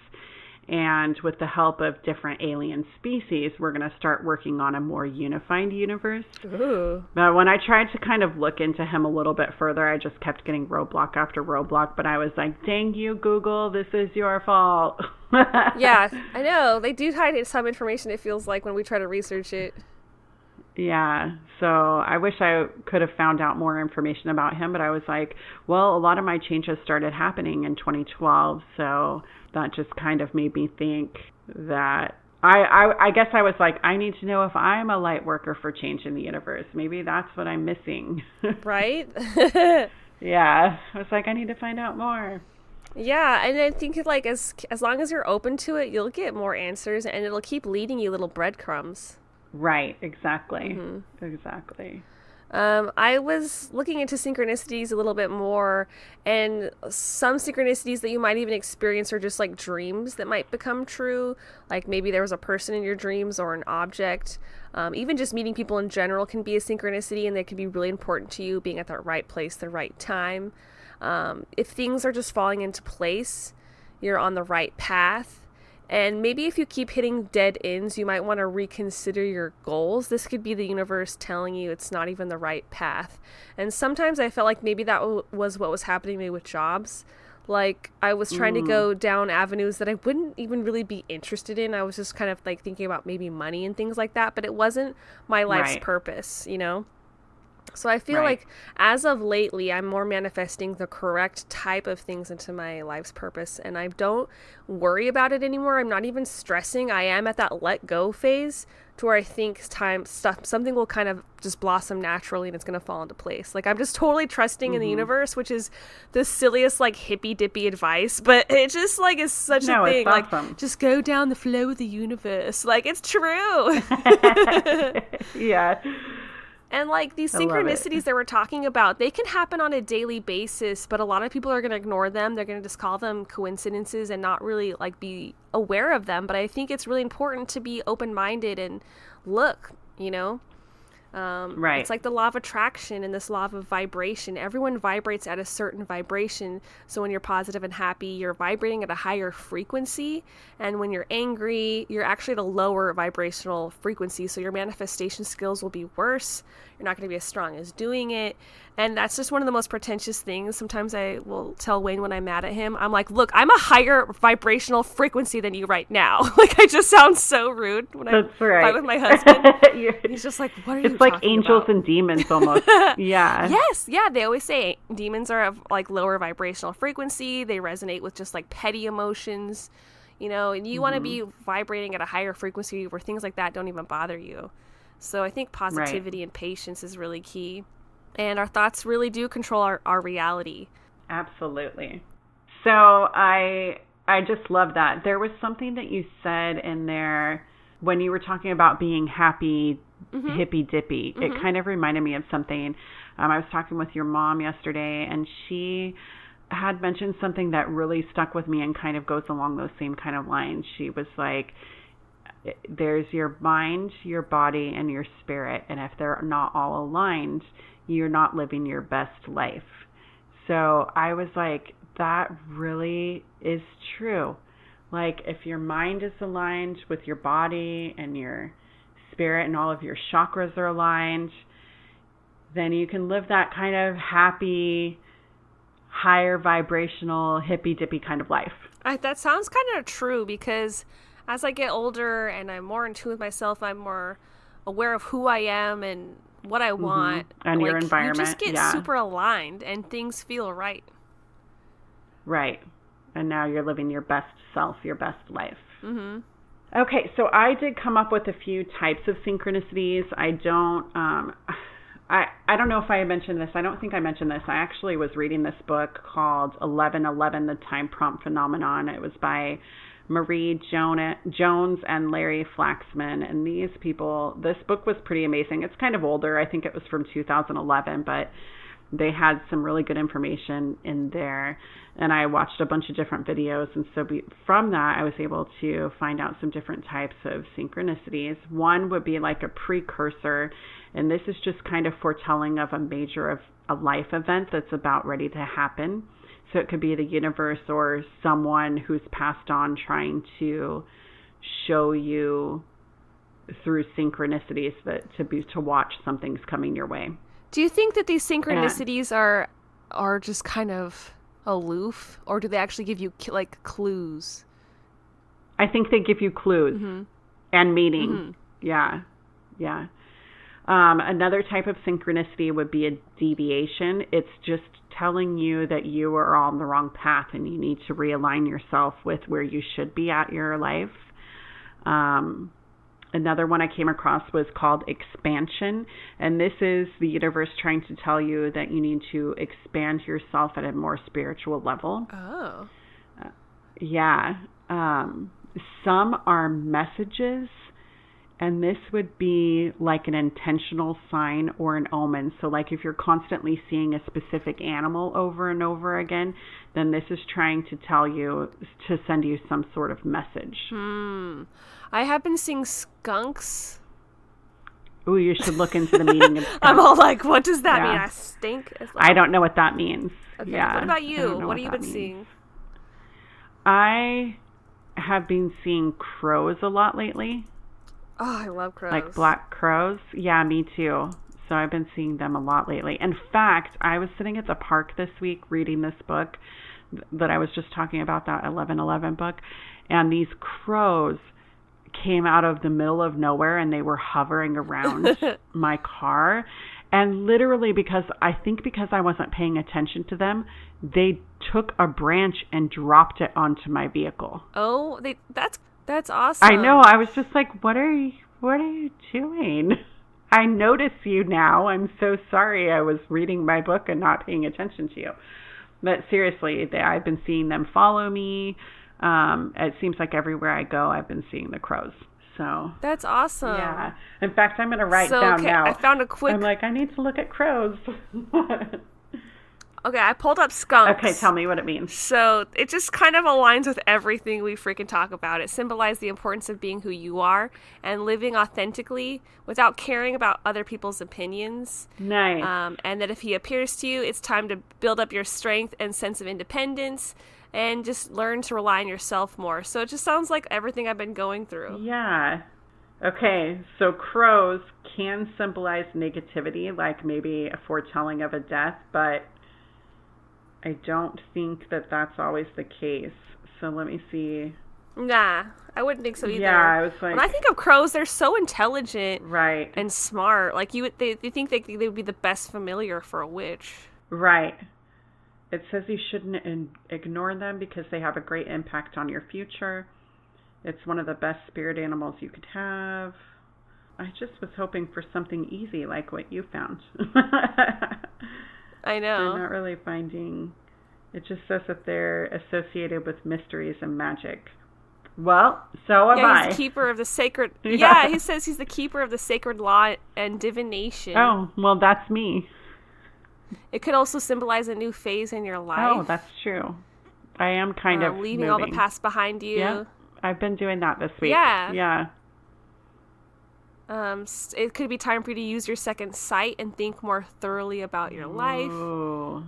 [SPEAKER 2] And with the help of different alien species, we're going to start working on a more unified universe.
[SPEAKER 4] Ooh.
[SPEAKER 2] But when I tried to kind of look into him a little bit further, I just kept getting roadblock after roadblock. But I was like, dang you, Google, this is your fault.
[SPEAKER 4] Yeah, I know. They do hide some information, it feels like, when we try to research it.
[SPEAKER 2] Yeah, so I wish I could have found out more information about him, but I was like, well, a lot of my changes started happening in 2012, so that just kind of made me think that I guess I was like, I need to know if I'm a light worker for change in the universe. Maybe that's what I'm missing.
[SPEAKER 4] Right?
[SPEAKER 2] Yeah, I was like, I need to find out more.
[SPEAKER 4] Yeah, and I think like as long as you're open to it, you'll get more answers, and it'll keep leading you little breadcrumbs.
[SPEAKER 2] Right, exactly. Mm-hmm. Exactly.
[SPEAKER 4] I was looking into synchronicities a little bit more, and some synchronicities that you might even experience are just like dreams that might become true. Like maybe there was a person in your dreams or an object. Even just meeting people in general can be a synchronicity, and they can be really important to you, being at the right place, the right time. If things are just falling into place, you're on the right path. And maybe if you keep hitting dead ends, you might want to reconsider your goals. This could be the universe telling you it's not even the right path. And sometimes I felt like maybe that was what was happening to me with jobs. Like I was trying to go down avenues that I wouldn't even really be interested in. I was just kind of like thinking about maybe money and things like that, but it wasn't my life's purpose, you know? So I feel like as of lately, I'm more manifesting the correct type of things into my life's purpose, and I don't worry about it anymore. I'm not even stressing. I am at that let go phase to where I think something will kind of just blossom naturally and it's going to fall into place. Like I'm just totally trusting in the universe, which is the silliest like hippy dippy advice, but it just like is such a thing.
[SPEAKER 2] It's awesome.
[SPEAKER 4] Like just go down the flow of the universe. Like it's true.
[SPEAKER 2] Yeah.
[SPEAKER 4] And like these synchronicities that we're talking about, they can happen on a daily basis, but a lot of people are going to ignore them. They're going to just call them coincidences and not really like be aware of them. But I think it's really important to be open-minded and look, you know. It's like the law of attraction and this law of vibration. Everyone vibrates at a certain vibration. So when you're positive and happy, you're vibrating at a higher frequency. And when you're angry, you're actually at a lower vibrational frequency. So your manifestation skills will be worse. You're not going to be as strong as doing it. And that's just one of the most pretentious things. Sometimes I will tell Wayne when I'm mad at him, I'm like, look, I'm a higher vibrational frequency than you right now. Like, I just sound so rude when I fight with my husband. He's just like, what are you talking about?
[SPEAKER 2] It's like angels and demons almost. Yeah.
[SPEAKER 4] Yes. Yeah. They always say demons are of like lower vibrational frequency. They resonate with just like petty emotions, you know, and you want to be vibrating at a higher frequency where things like that don't even bother you. So I think positivity and patience is really key. And our thoughts really do control our reality.
[SPEAKER 2] Absolutely. So I just love that. There was something that you said in there when you were talking about being happy, hippy dippy. It kind of reminded me of something. I was talking with your mom yesterday, and she had mentioned something that really stuck with me and kind of goes along those same kind of lines. She was like, there's your mind, your body, and your spirit. And if they're not all aligned, you're not living your best life. So I was like, that really is true. Like if your mind is aligned with your body and your spirit and all of your chakras are aligned, then you can live that kind of happy, higher vibrational, hippy dippy kind of life.
[SPEAKER 4] That sounds kind of true, because as I get older and I'm more in tune with myself, I'm more aware of who I am and what I want.
[SPEAKER 2] And
[SPEAKER 4] like,
[SPEAKER 2] your environment.
[SPEAKER 4] You just get super aligned and things feel right.
[SPEAKER 2] Right. And now you're living your best self, your best life. Okay, so I did come up with a few types of synchronicities. I don't know if I mentioned this. I don't think I mentioned this. I actually was reading this book called 1111, The Time Prompt Phenomenon. It was by Marie Jones and Larry Flaxman. And these people, this book was pretty amazing. It's kind of older. I think it was from 2011, but they had some really good information in there. And I watched a bunch of different videos. And so from that, I was able to find out some different types of synchronicities. One would be like a precursor. And this is just kind of foretelling of a life event that's about ready to happen. So it could be the universe or someone who's passed on trying to show you through synchronicities to watch something's coming your way.
[SPEAKER 4] Do you think that these synchronicities are just kind of aloof, or do they actually give you like clues?
[SPEAKER 2] I think they give you clues and meaning. Yeah. Another type of synchronicity would be a deviation. It's just telling you that you are on the wrong path and you need to realign yourself with where you should be at your life. Another one I came across was called expansion. And this is the universe trying to tell you that you need to expand yourself at a more spiritual level.
[SPEAKER 4] Oh.
[SPEAKER 2] Some are messages And this would be like an intentional sign or an omen. So like if you're constantly seeing a specific animal over and over again, then this is trying to tell you, to send you some sort of message.
[SPEAKER 4] I have been seeing skunks.
[SPEAKER 2] Ooh, you should look into the meaning of skunk.
[SPEAKER 4] I'm all like, what does that mean? I stink?
[SPEAKER 2] I don't know what that means.
[SPEAKER 4] Okay,
[SPEAKER 2] yeah.
[SPEAKER 4] What about you? What have you been seeing?
[SPEAKER 2] I have been seeing crows a lot lately.
[SPEAKER 4] Oh, I love crows.
[SPEAKER 2] Like black crows. Yeah, me too. So I've been seeing them a lot lately. In fact, I was sitting at the park this week reading this book that I was just talking about, that 1111 book. And these crows came out of the middle of nowhere and they were hovering around my car. And literally because I wasn't paying attention to them, they took a branch and dropped it onto my vehicle.
[SPEAKER 4] Oh, that's awesome.
[SPEAKER 2] I know. I was just like, what are you doing? I notice you now. I'm so sorry. I was reading my book and not paying attention to you. But seriously, I've been seeing them follow me. It seems like everywhere I go, I've been seeing the crows. So
[SPEAKER 4] that's awesome.
[SPEAKER 2] Yeah. In fact, I'm going to write down now.
[SPEAKER 4] I found a quick.
[SPEAKER 2] I'm like, I need to look at crows.
[SPEAKER 4] Okay, I pulled up skunks.
[SPEAKER 2] Okay, tell me what it means.
[SPEAKER 4] So it just kind of aligns with everything we freaking talk about. It symbolizes the importance of being who you are and living authentically without caring about other people's opinions.
[SPEAKER 2] Nice.
[SPEAKER 4] And that if he appears to you, it's time to build up your strength and sense of independence and just learn to rely on yourself more. So it just sounds like everything I've been going through.
[SPEAKER 2] Yeah. Okay, so crows can symbolize negativity, like maybe a foretelling of a death, but I don't think that that's always the case. So let me see.
[SPEAKER 4] Nah, I wouldn't think so either.
[SPEAKER 2] Yeah, I was like...
[SPEAKER 4] When I think of crows, they're so intelligent.
[SPEAKER 2] Right.
[SPEAKER 4] And smart. Like, they think they would be the best familiar for a witch.
[SPEAKER 2] Right. It says you shouldn't ignore them because they have a great impact on your future. It's one of the best spirit animals you could have. I just was hoping for something easy like what you found.
[SPEAKER 4] I know.
[SPEAKER 2] I'm not really finding... It just says that they're associated with mysteries and magic. Well, so am I.
[SPEAKER 4] He's the keeper of the sacred... Yeah, he says he's the keeper of the sacred law and divination.
[SPEAKER 2] Oh, well, that's me.
[SPEAKER 4] It could also symbolize a new phase in your life.
[SPEAKER 2] Oh, that's true. I am kind of
[SPEAKER 4] leaving
[SPEAKER 2] moving.
[SPEAKER 4] all the past behind you.
[SPEAKER 2] Yeah, I've been doing that this week.
[SPEAKER 4] Yeah.
[SPEAKER 2] Yeah.
[SPEAKER 4] It could be time for you to use your second sight and think more thoroughly about your life.
[SPEAKER 2] Ooh.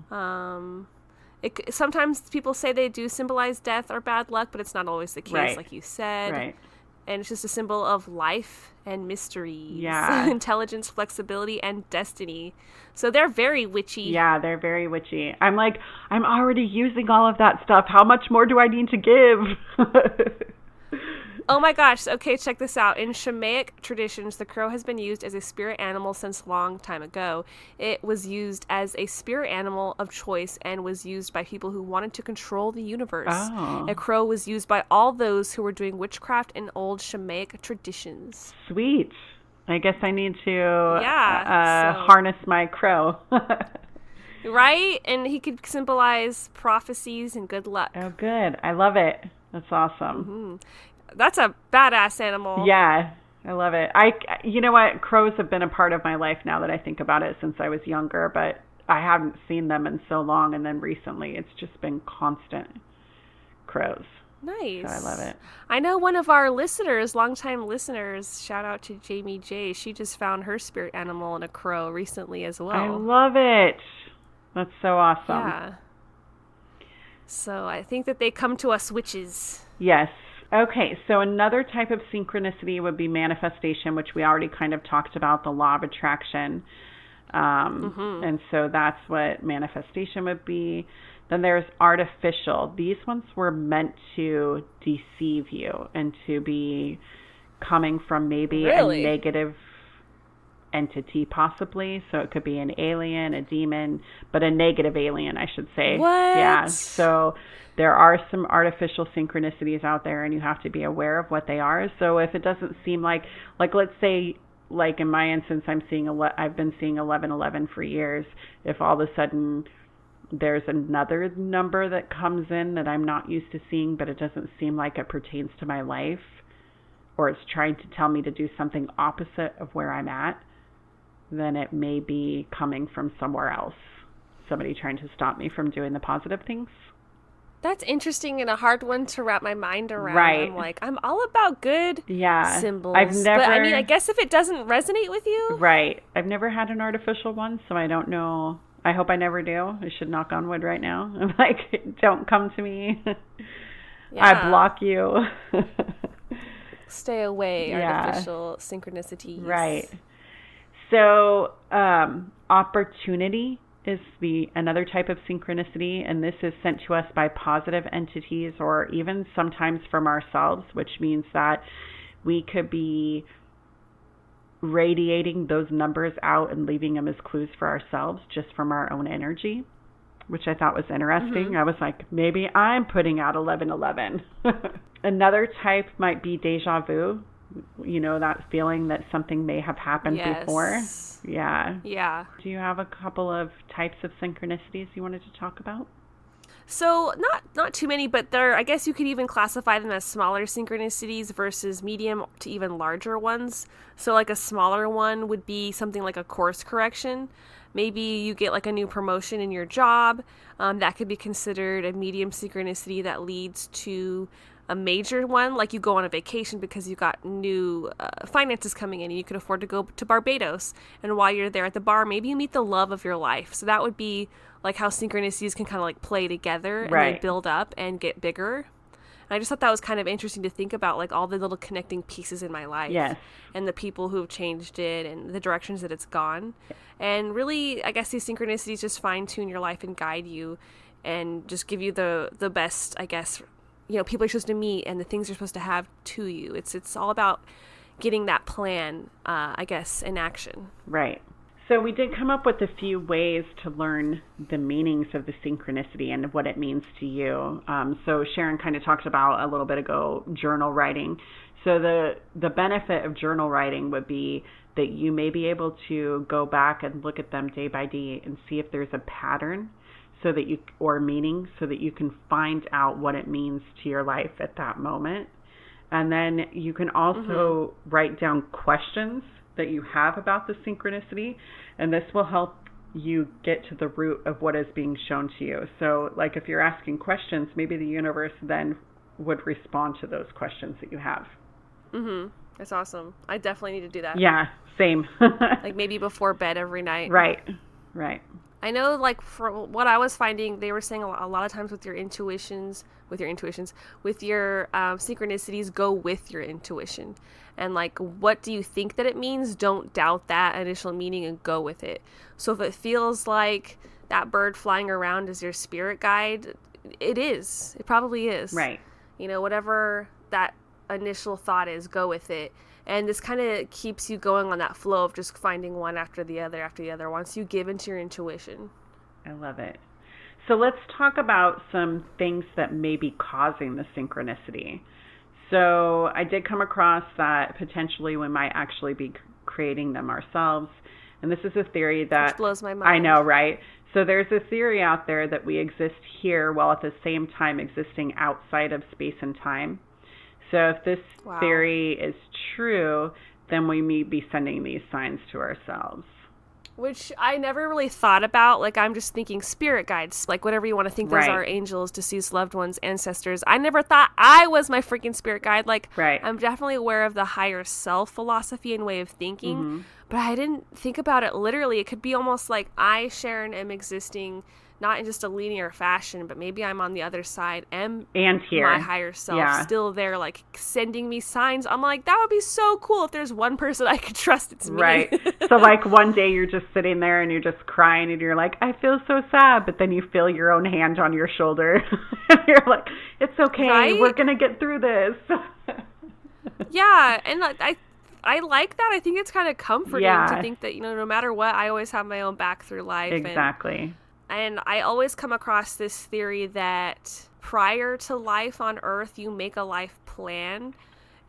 [SPEAKER 4] Sometimes people say they do symbolize death or bad luck, but it's not always the case,
[SPEAKER 2] right.
[SPEAKER 4] like you said.
[SPEAKER 2] Right.
[SPEAKER 4] And it's just a symbol of life and mysteries.
[SPEAKER 2] Yeah.
[SPEAKER 4] Intelligence, flexibility, and destiny. So they're very witchy.
[SPEAKER 2] Yeah, they're very witchy. I'm like, I'm already using all of that stuff. How much more do I need to give?
[SPEAKER 4] Oh my gosh. Okay, check this out. In Shamanic traditions, the crow has been used as a spirit animal since a long time ago. It was used as a spirit animal of choice and was used by people who wanted to control the universe.
[SPEAKER 2] Oh.
[SPEAKER 4] A crow was used by all those who were doing witchcraft in old Shamanic traditions.
[SPEAKER 2] Sweet. I guess I need to
[SPEAKER 4] so.
[SPEAKER 2] harness my crow.
[SPEAKER 4] Right? And he could symbolize prophecies and good luck.
[SPEAKER 2] Oh, good. I love it. That's awesome.
[SPEAKER 4] Mm-hmm. That's a badass animal.
[SPEAKER 2] Yeah, I love it. You know what? Crows have been a part of my life now that I think about it since I was younger, but I haven't seen them in so long. And then recently, it's just been constant crows.
[SPEAKER 4] Nice.
[SPEAKER 2] So I love it.
[SPEAKER 4] I know one of our listeners, longtime listeners, shout out to Jamie J. She just found her spirit animal in a crow recently as well.
[SPEAKER 2] I love it. That's so awesome.
[SPEAKER 4] Yeah. So I think that they come to us witches.
[SPEAKER 2] Yes. Okay, so another type of synchronicity would be manifestation, which we already kind of talked about, the law of attraction. And so that's what manifestation would be. Then there's artificial. These ones were meant to deceive you and to be coming from maybe a negative entity possibly. So it could be an alien, a demon, but a negative alien, I should say.
[SPEAKER 4] What?
[SPEAKER 2] Yeah, so there are some artificial synchronicities out there, and you have to be aware of what they are. So if it doesn't seem like let's say, like in my instance, I've been seeing 1111 for years. If all of a sudden there's another number that comes in that I'm not used to seeing, but it doesn't seem like it pertains to my life, or it's trying to tell me to do something opposite of where I'm at, then it may be coming from somewhere else. Somebody trying to stop me from doing the positive things.
[SPEAKER 4] That's interesting and a hard one to wrap my mind around.
[SPEAKER 2] Right.
[SPEAKER 4] I'm like, I'm all about good symbols.
[SPEAKER 2] I've never,
[SPEAKER 4] but I mean, I guess if it doesn't resonate with you.
[SPEAKER 2] Right. I've never had an artificial one, so I don't know. I hope I never do. I should knock on wood right now. I'm like, don't come to me. Yeah. I block you.
[SPEAKER 4] Stay away, artificial synchronicities.
[SPEAKER 2] Right. So, opportunity is another type of synchronicity, and this is sent to us by positive entities or even sometimes from ourselves, which means that we could be radiating those numbers out and leaving them as clues for ourselves just from our own energy, which I thought was interesting. Mm-hmm. I was like, maybe I'm putting out 1111. Another type might be deja vu. You know, that feeling that something may have happened before. Yeah.
[SPEAKER 4] Yeah.
[SPEAKER 2] Do you have a couple of types of synchronicities you wanted to talk about?
[SPEAKER 4] So not too many, but I guess you could even classify them as smaller synchronicities versus medium to even larger ones. So like a smaller one would be something like a course correction. Maybe you get like a new promotion in your job. That could be considered a medium synchronicity that leads to a major one, like you go on a vacation because you got new finances coming in and you can afford to go to Barbados. And while you're there at the bar, maybe you meet the love of your life. So that would be like how synchronicities can kind of like play together and they build up and get bigger. And I just thought that was kind of interesting to think about, like all the little connecting pieces in my life and the people who have changed it and the directions that it's gone. And really, I guess these synchronicities just fine tune your life and guide you and just give you the best, I guess, you know, people you're supposed to meet and the things you're supposed to have to you. It's all about getting that plan, I guess, in action.
[SPEAKER 2] Right. So we did come up with a few ways to learn the meanings of the synchronicity and what it means to you. So Sharon kind of talked about a little bit ago journal writing. So the benefit of journal writing would be that you may be able to go back and look at them day by day and see if there's a pattern or meaning, so that you can find out what it means to your life at that moment. And then you can also write down questions that you have about the synchronicity, and this will help you get to the root of what is being shown to you. So like if you're asking questions, maybe the universe then would respond to those questions that you have.
[SPEAKER 4] That's awesome. I definitely need to do that.
[SPEAKER 2] Yeah, same.
[SPEAKER 4] Like maybe before bed every night.
[SPEAKER 2] Right.
[SPEAKER 4] I know, like, for what I was finding, they were saying a lot of times with your synchronicities, go with your intuition. And, like, what do you think that it means? Don't doubt that initial meaning and go with it. So if it feels like that bird flying around is your spirit guide, it is. It probably is.
[SPEAKER 2] Right.
[SPEAKER 4] You know, whatever that initial thought is, go with it. And this kind of keeps you going on that flow of just finding one after the other once you give into your intuition.
[SPEAKER 2] I love it. So let's talk about some things that may be causing the synchronicity. So I did come across that potentially we might actually be creating them ourselves. And this is a theory that...
[SPEAKER 4] Which blows my mind.
[SPEAKER 2] I know, right? So there's a theory out there that we exist here while at the same time existing outside of space and time. So if this theory is true, then we may be sending these signs to ourselves.
[SPEAKER 4] Which I never really thought about. Like, I'm just thinking spirit guides, like whatever you want to think those are, angels, deceased loved ones, ancestors. I never thought I was my freaking spirit guide. Like, I'm definitely aware of the higher self philosophy and way of thinking, but I didn't think about it literally. It could be almost like I, Sharon, am existing not in just a linear fashion, but maybe I'm on the other side and here, my higher self still there, like sending me signs. I'm like, that would be so cool if there's one person I could trust. It's me.
[SPEAKER 2] Right. So like one day you're just sitting there and you're just crying and you're like, I feel so sad. But then you feel your own hand on your shoulder. And you're like, it's okay. Right? We're going to get through this.
[SPEAKER 4] Yeah. And I like that. I think it's kind of comforting to think that, you know, no matter what, I always have my own back through life.
[SPEAKER 2] Exactly.
[SPEAKER 4] And I always come across this theory that prior to life on Earth, you make a life plan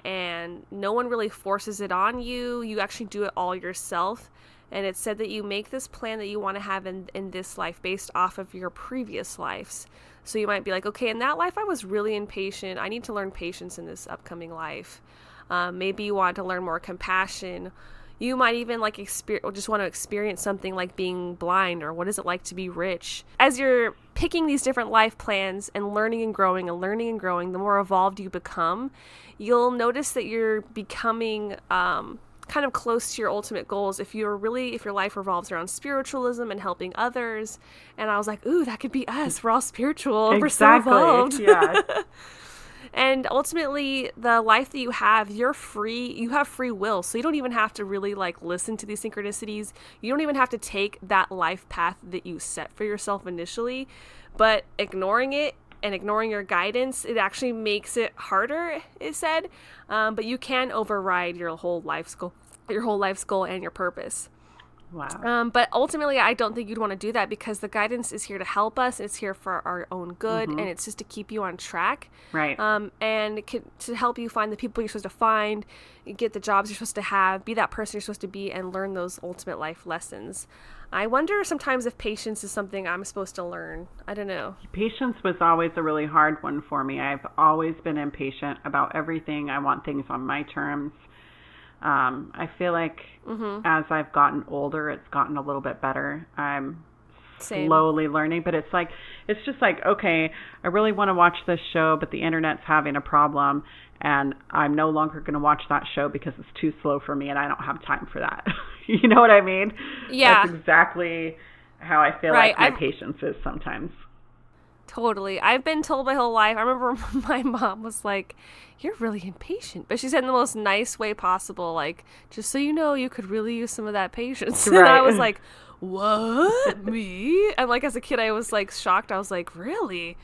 [SPEAKER 4] and no one really forces it on you. You actually do it all yourself. And it's said that you make this plan that you want to have in this life based off of your previous lives. So you might be like, okay, in that life, I was really impatient. I need to learn patience in this upcoming life. Maybe you want to learn more compassion. You might even like just want to experience something like being blind, or what is it like to be rich. As you're picking these different life plans and learning and growing, the more evolved you become, you'll notice that you're becoming kind of close to your ultimate goals if your life revolves around spiritualism and helping others. And I was like, ooh, that could be us. We're all spiritual.
[SPEAKER 2] Exactly.
[SPEAKER 4] We're so evolved.
[SPEAKER 2] Yeah.
[SPEAKER 4] And ultimately, the life that you have, you have free will. So you don't even have to really like listen to these synchronicities. You don't even have to take that life path that you set for yourself initially. But ignoring it and ignoring your guidance, it actually makes it harder, it said. But you can override your whole life's goal and your purpose.
[SPEAKER 2] Wow.
[SPEAKER 4] But ultimately, I don't think you'd want to do that, because the guidance is here to help us. It's here for our own good, and it's just to keep you on track.
[SPEAKER 2] Right.
[SPEAKER 4] And to help you find the people you're supposed to find, get the jobs you're supposed to have, be that person you're supposed to be, and learn those ultimate life lessons. I wonder sometimes if patience is something I'm supposed to learn. I don't know. Patience
[SPEAKER 2] was always a really hard one for me. I've always been impatient about everything. I want things on my terms. I feel like as I've gotten older, it's gotten a little bit better. I'm slowly learning, but it's just like, okay, I really want to watch this show, but the internet's having a problem, and I'm no longer going to watch that show because it's too slow for me, and I don't have time for that. You know what I mean?
[SPEAKER 4] Yeah.
[SPEAKER 2] That's exactly how I feel like my patience is sometimes.
[SPEAKER 4] Totally. I've been told my whole life. I remember my mom was like, you're really impatient. But she said in the most nice way possible, like, just so you know, you could really use some of that patience. Right. And I was like, what? Me? And like as a kid, I was like shocked. I was like, really?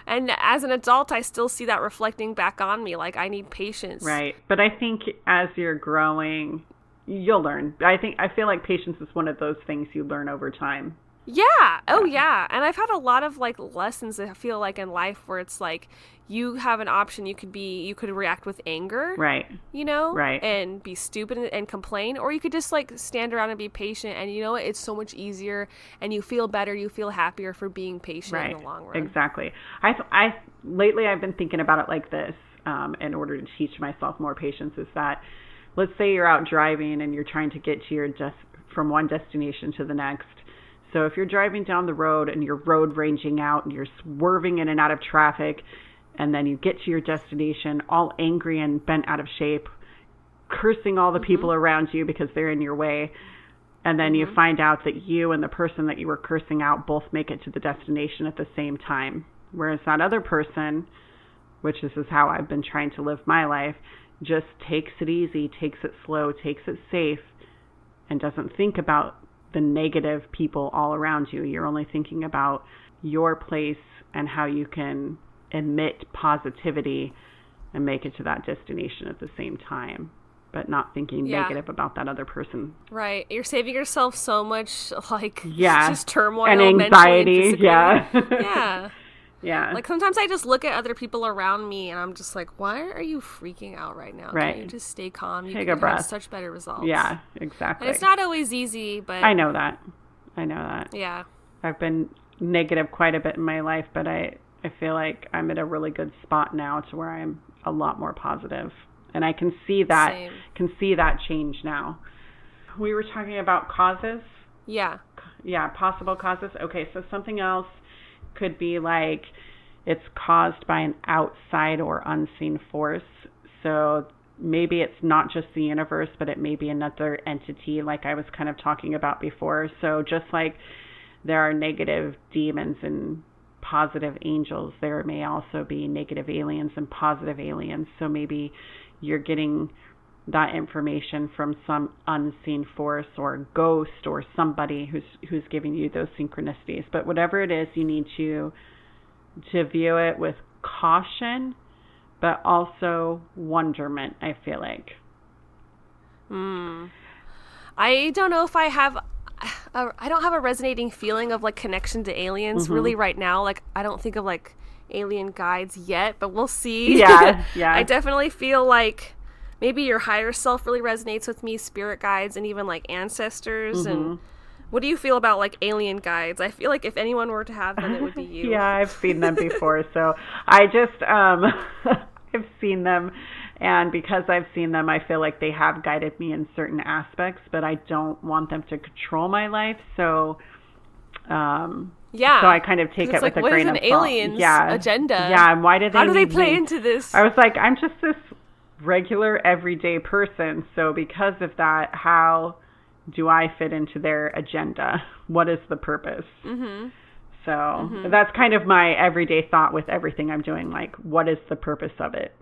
[SPEAKER 4] And as an adult, I still see that reflecting back on me. Like, I need patience.
[SPEAKER 2] Right. But I think as you're growing, you'll learn. I feel like patience is one of those things you learn over time.
[SPEAKER 4] Yeah. Oh, yeah. And I've had a lot of like lessons, I feel like, in life where it's like you have an option. You could react with anger. Right. You know? Right. And be stupid and complain. Or you could just like stand around and be patient. And you know what? It's so much easier, and you feel better. You feel happier for being patient in the long run.
[SPEAKER 2] Exactly. Lately I've been thinking about it like this, in order to teach myself more patience, is that let's say you're out driving and you're trying to get to from one destination to the next. So if you're driving down the road and you're road ranging out and you're swerving in and out of traffic, and then you get to your destination all angry and bent out of shape, cursing all the people around you because they're in your way, and then you find out that you and the person that you were cursing out both make it to the destination at the same time. Whereas that other person, which this is how I've been trying to live my life, just takes it easy, takes it slow, takes it safe, and doesn't think about the negative people all around you. You're only thinking about your place and how you can emit positivity and make it to that destination at the same time, but not thinking negative about that other person.
[SPEAKER 4] Right. You're saving yourself so much just turmoil
[SPEAKER 2] and anxiety.
[SPEAKER 4] Yeah.
[SPEAKER 2] Yeah.
[SPEAKER 4] Like sometimes I just look at other people around me and I'm just like, why are you freaking out right now?
[SPEAKER 2] Right.
[SPEAKER 4] Can't you just stay calm? You
[SPEAKER 2] Take a breath.
[SPEAKER 4] Have such better results.
[SPEAKER 2] Yeah, exactly.
[SPEAKER 4] And it's not always easy, but
[SPEAKER 2] I know that.
[SPEAKER 4] Yeah.
[SPEAKER 2] I've been negative quite a bit in my life, but I feel like I'm at a really good spot now to where I'm a lot more positive. And I can see that change now. We were talking about causes.
[SPEAKER 4] Yeah.
[SPEAKER 2] Yeah, possible causes. Okay, so something else could be like it's caused by an outside or unseen force. So maybe it's not just the universe, but it may be another entity, like I was kind of talking about before. So just like there are negative demons and positive angels, there may also be negative aliens and positive aliens. So maybe you're getting that information from some unseen force or ghost or somebody who's giving you those synchronicities. But whatever it is, you need to view it with caution, but also wonderment, I feel like.
[SPEAKER 4] I don't know if I have I don't have a resonating feeling of like connection to aliens really right now. Like I don't think of like alien guides yet, but we'll see.
[SPEAKER 2] Yeah.
[SPEAKER 4] I definitely feel like maybe your higher self really resonates with me, spirit guides, and even like ancestors. And what do you feel about like alien guides? I feel like if anyone were to have them, it would be you.
[SPEAKER 2] Yeah, I've seen them before. So I just, I've seen them, And because I've seen them, I feel like they have guided me in certain aspects, but I don't want them to control my life. So, so I kind of take it with a grain of salt.
[SPEAKER 4] What is an alien's agenda?
[SPEAKER 2] Yeah, and why did they?
[SPEAKER 4] How do they play into this?
[SPEAKER 2] I was like, I'm just this regular, everyday person. So because of that, how do I fit into their agenda? What is the purpose? Mm-hmm. So that's kind of my everyday thought with everything I'm doing. Like, what is the purpose of it?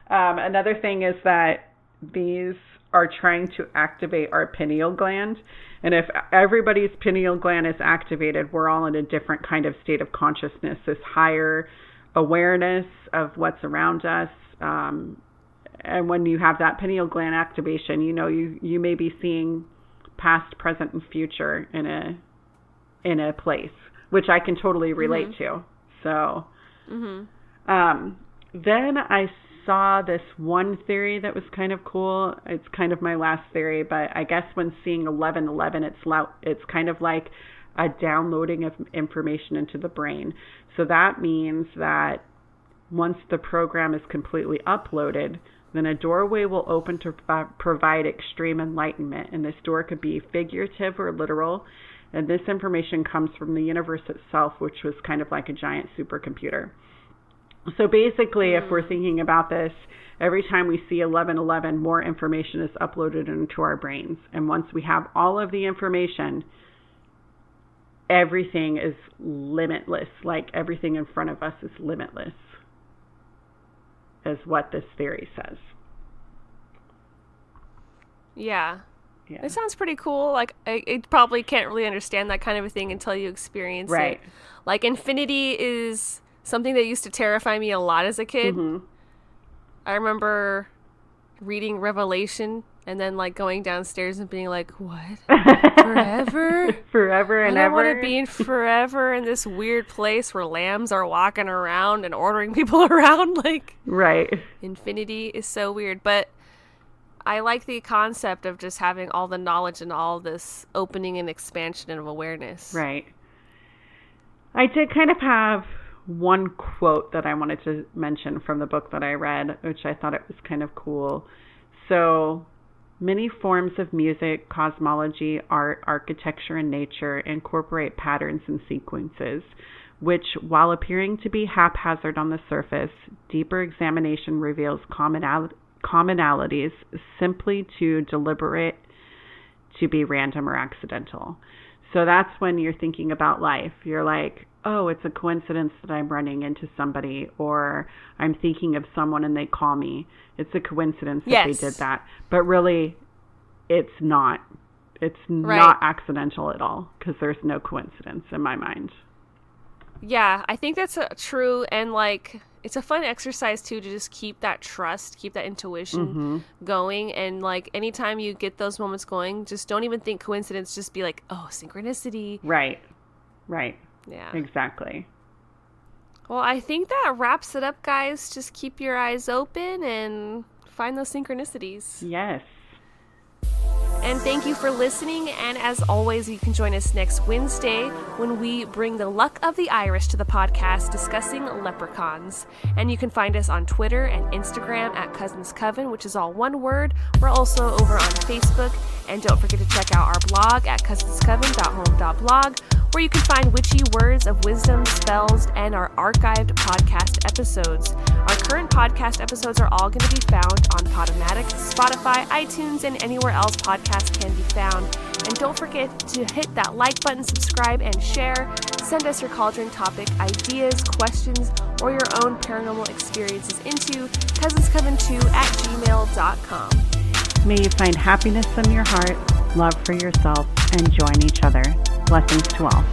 [SPEAKER 2] Another thing is that these are trying to activate our pineal gland. And if everybody's pineal gland is activated, we're all in a different kind of state of consciousness, this higher awareness of what's around us. And when you have that pineal gland activation, you may be seeing past, present, and future in a place, which I can totally relate to. So then I saw this one theory that was kind of cool. It's kind of my last theory, but I guess when seeing 1111, it's kind of like a downloading of information into the brain. So that means that once the program is completely uploaded, then a doorway will open to provide extreme enlightenment. And this door could be figurative or literal. And this information comes from the universe itself, which was kind of like a giant supercomputer. So basically, if we're thinking about this, every time we see 1111, more information is uploaded into our brains. And once we have all of the information, everything is limitless. Like everything in front of us is limitless, is what this theory says.
[SPEAKER 4] Yeah. It sounds pretty cool. Like, I probably can't really understand that kind of a thing until you experience it. Like, infinity is something that used to terrify me a lot as a kid. I remember reading Revelation and then, like, going downstairs and being like, what? Forever?
[SPEAKER 2] Forever and ever?
[SPEAKER 4] I don't want to be in forever in this weird place where lambs are walking around and ordering people around. Like, infinity is so weird. But I like the concept of just having all the knowledge and all this opening and expansion of awareness.
[SPEAKER 2] Right. I did kind of have one quote that I wanted to mention from the book that I read, which I thought it was kind of cool. So, many forms of music, cosmology, art, architecture, and nature incorporate patterns and sequences, which, while appearing to be haphazard on the surface, deeper examination reveals commonalities simply too deliberate to be random or accidental. So that's when you're thinking about life. You're like, oh, it's a coincidence that I'm running into somebody, or I'm thinking of someone and they call me. It's a coincidence that they did that. But really, it's not. It's not accidental at all, because there's no coincidence in my mind.
[SPEAKER 4] Yeah, I think that's true. And, like, it's a fun exercise, too, to just keep that trust, keep that intuition going. And, like, anytime you get those moments going, just don't even think coincidence. Just be like, oh, synchronicity.
[SPEAKER 2] Right.
[SPEAKER 4] Yeah.
[SPEAKER 2] Exactly.
[SPEAKER 4] Well, I think that wraps it up, guys. Just keep your eyes open and find those synchronicities.
[SPEAKER 2] Yes.
[SPEAKER 4] And thank you for listening. And as always, you can join us next Wednesday when we bring the luck of the Irish to the podcast discussing leprechauns. And you can find us on Twitter and Instagram at Cousins Coven, which is all one word. We're also over on Facebook. And don't forget to check out our blog at cousinscoven.home.blog, where you can find witchy words of wisdom, spells, and our archived podcast episodes. Our current podcast episodes are all going to be found on Podomatic, Spotify, iTunes, and anywhere else podcasts can be found. And don't forget to hit that like button, subscribe, and share. Send us your cauldron topic ideas, questions, or your own paranormal experiences into cousinscoven2@gmail.com.
[SPEAKER 2] May you find happiness in your heart, love for yourself, and join each other. Blessings to all.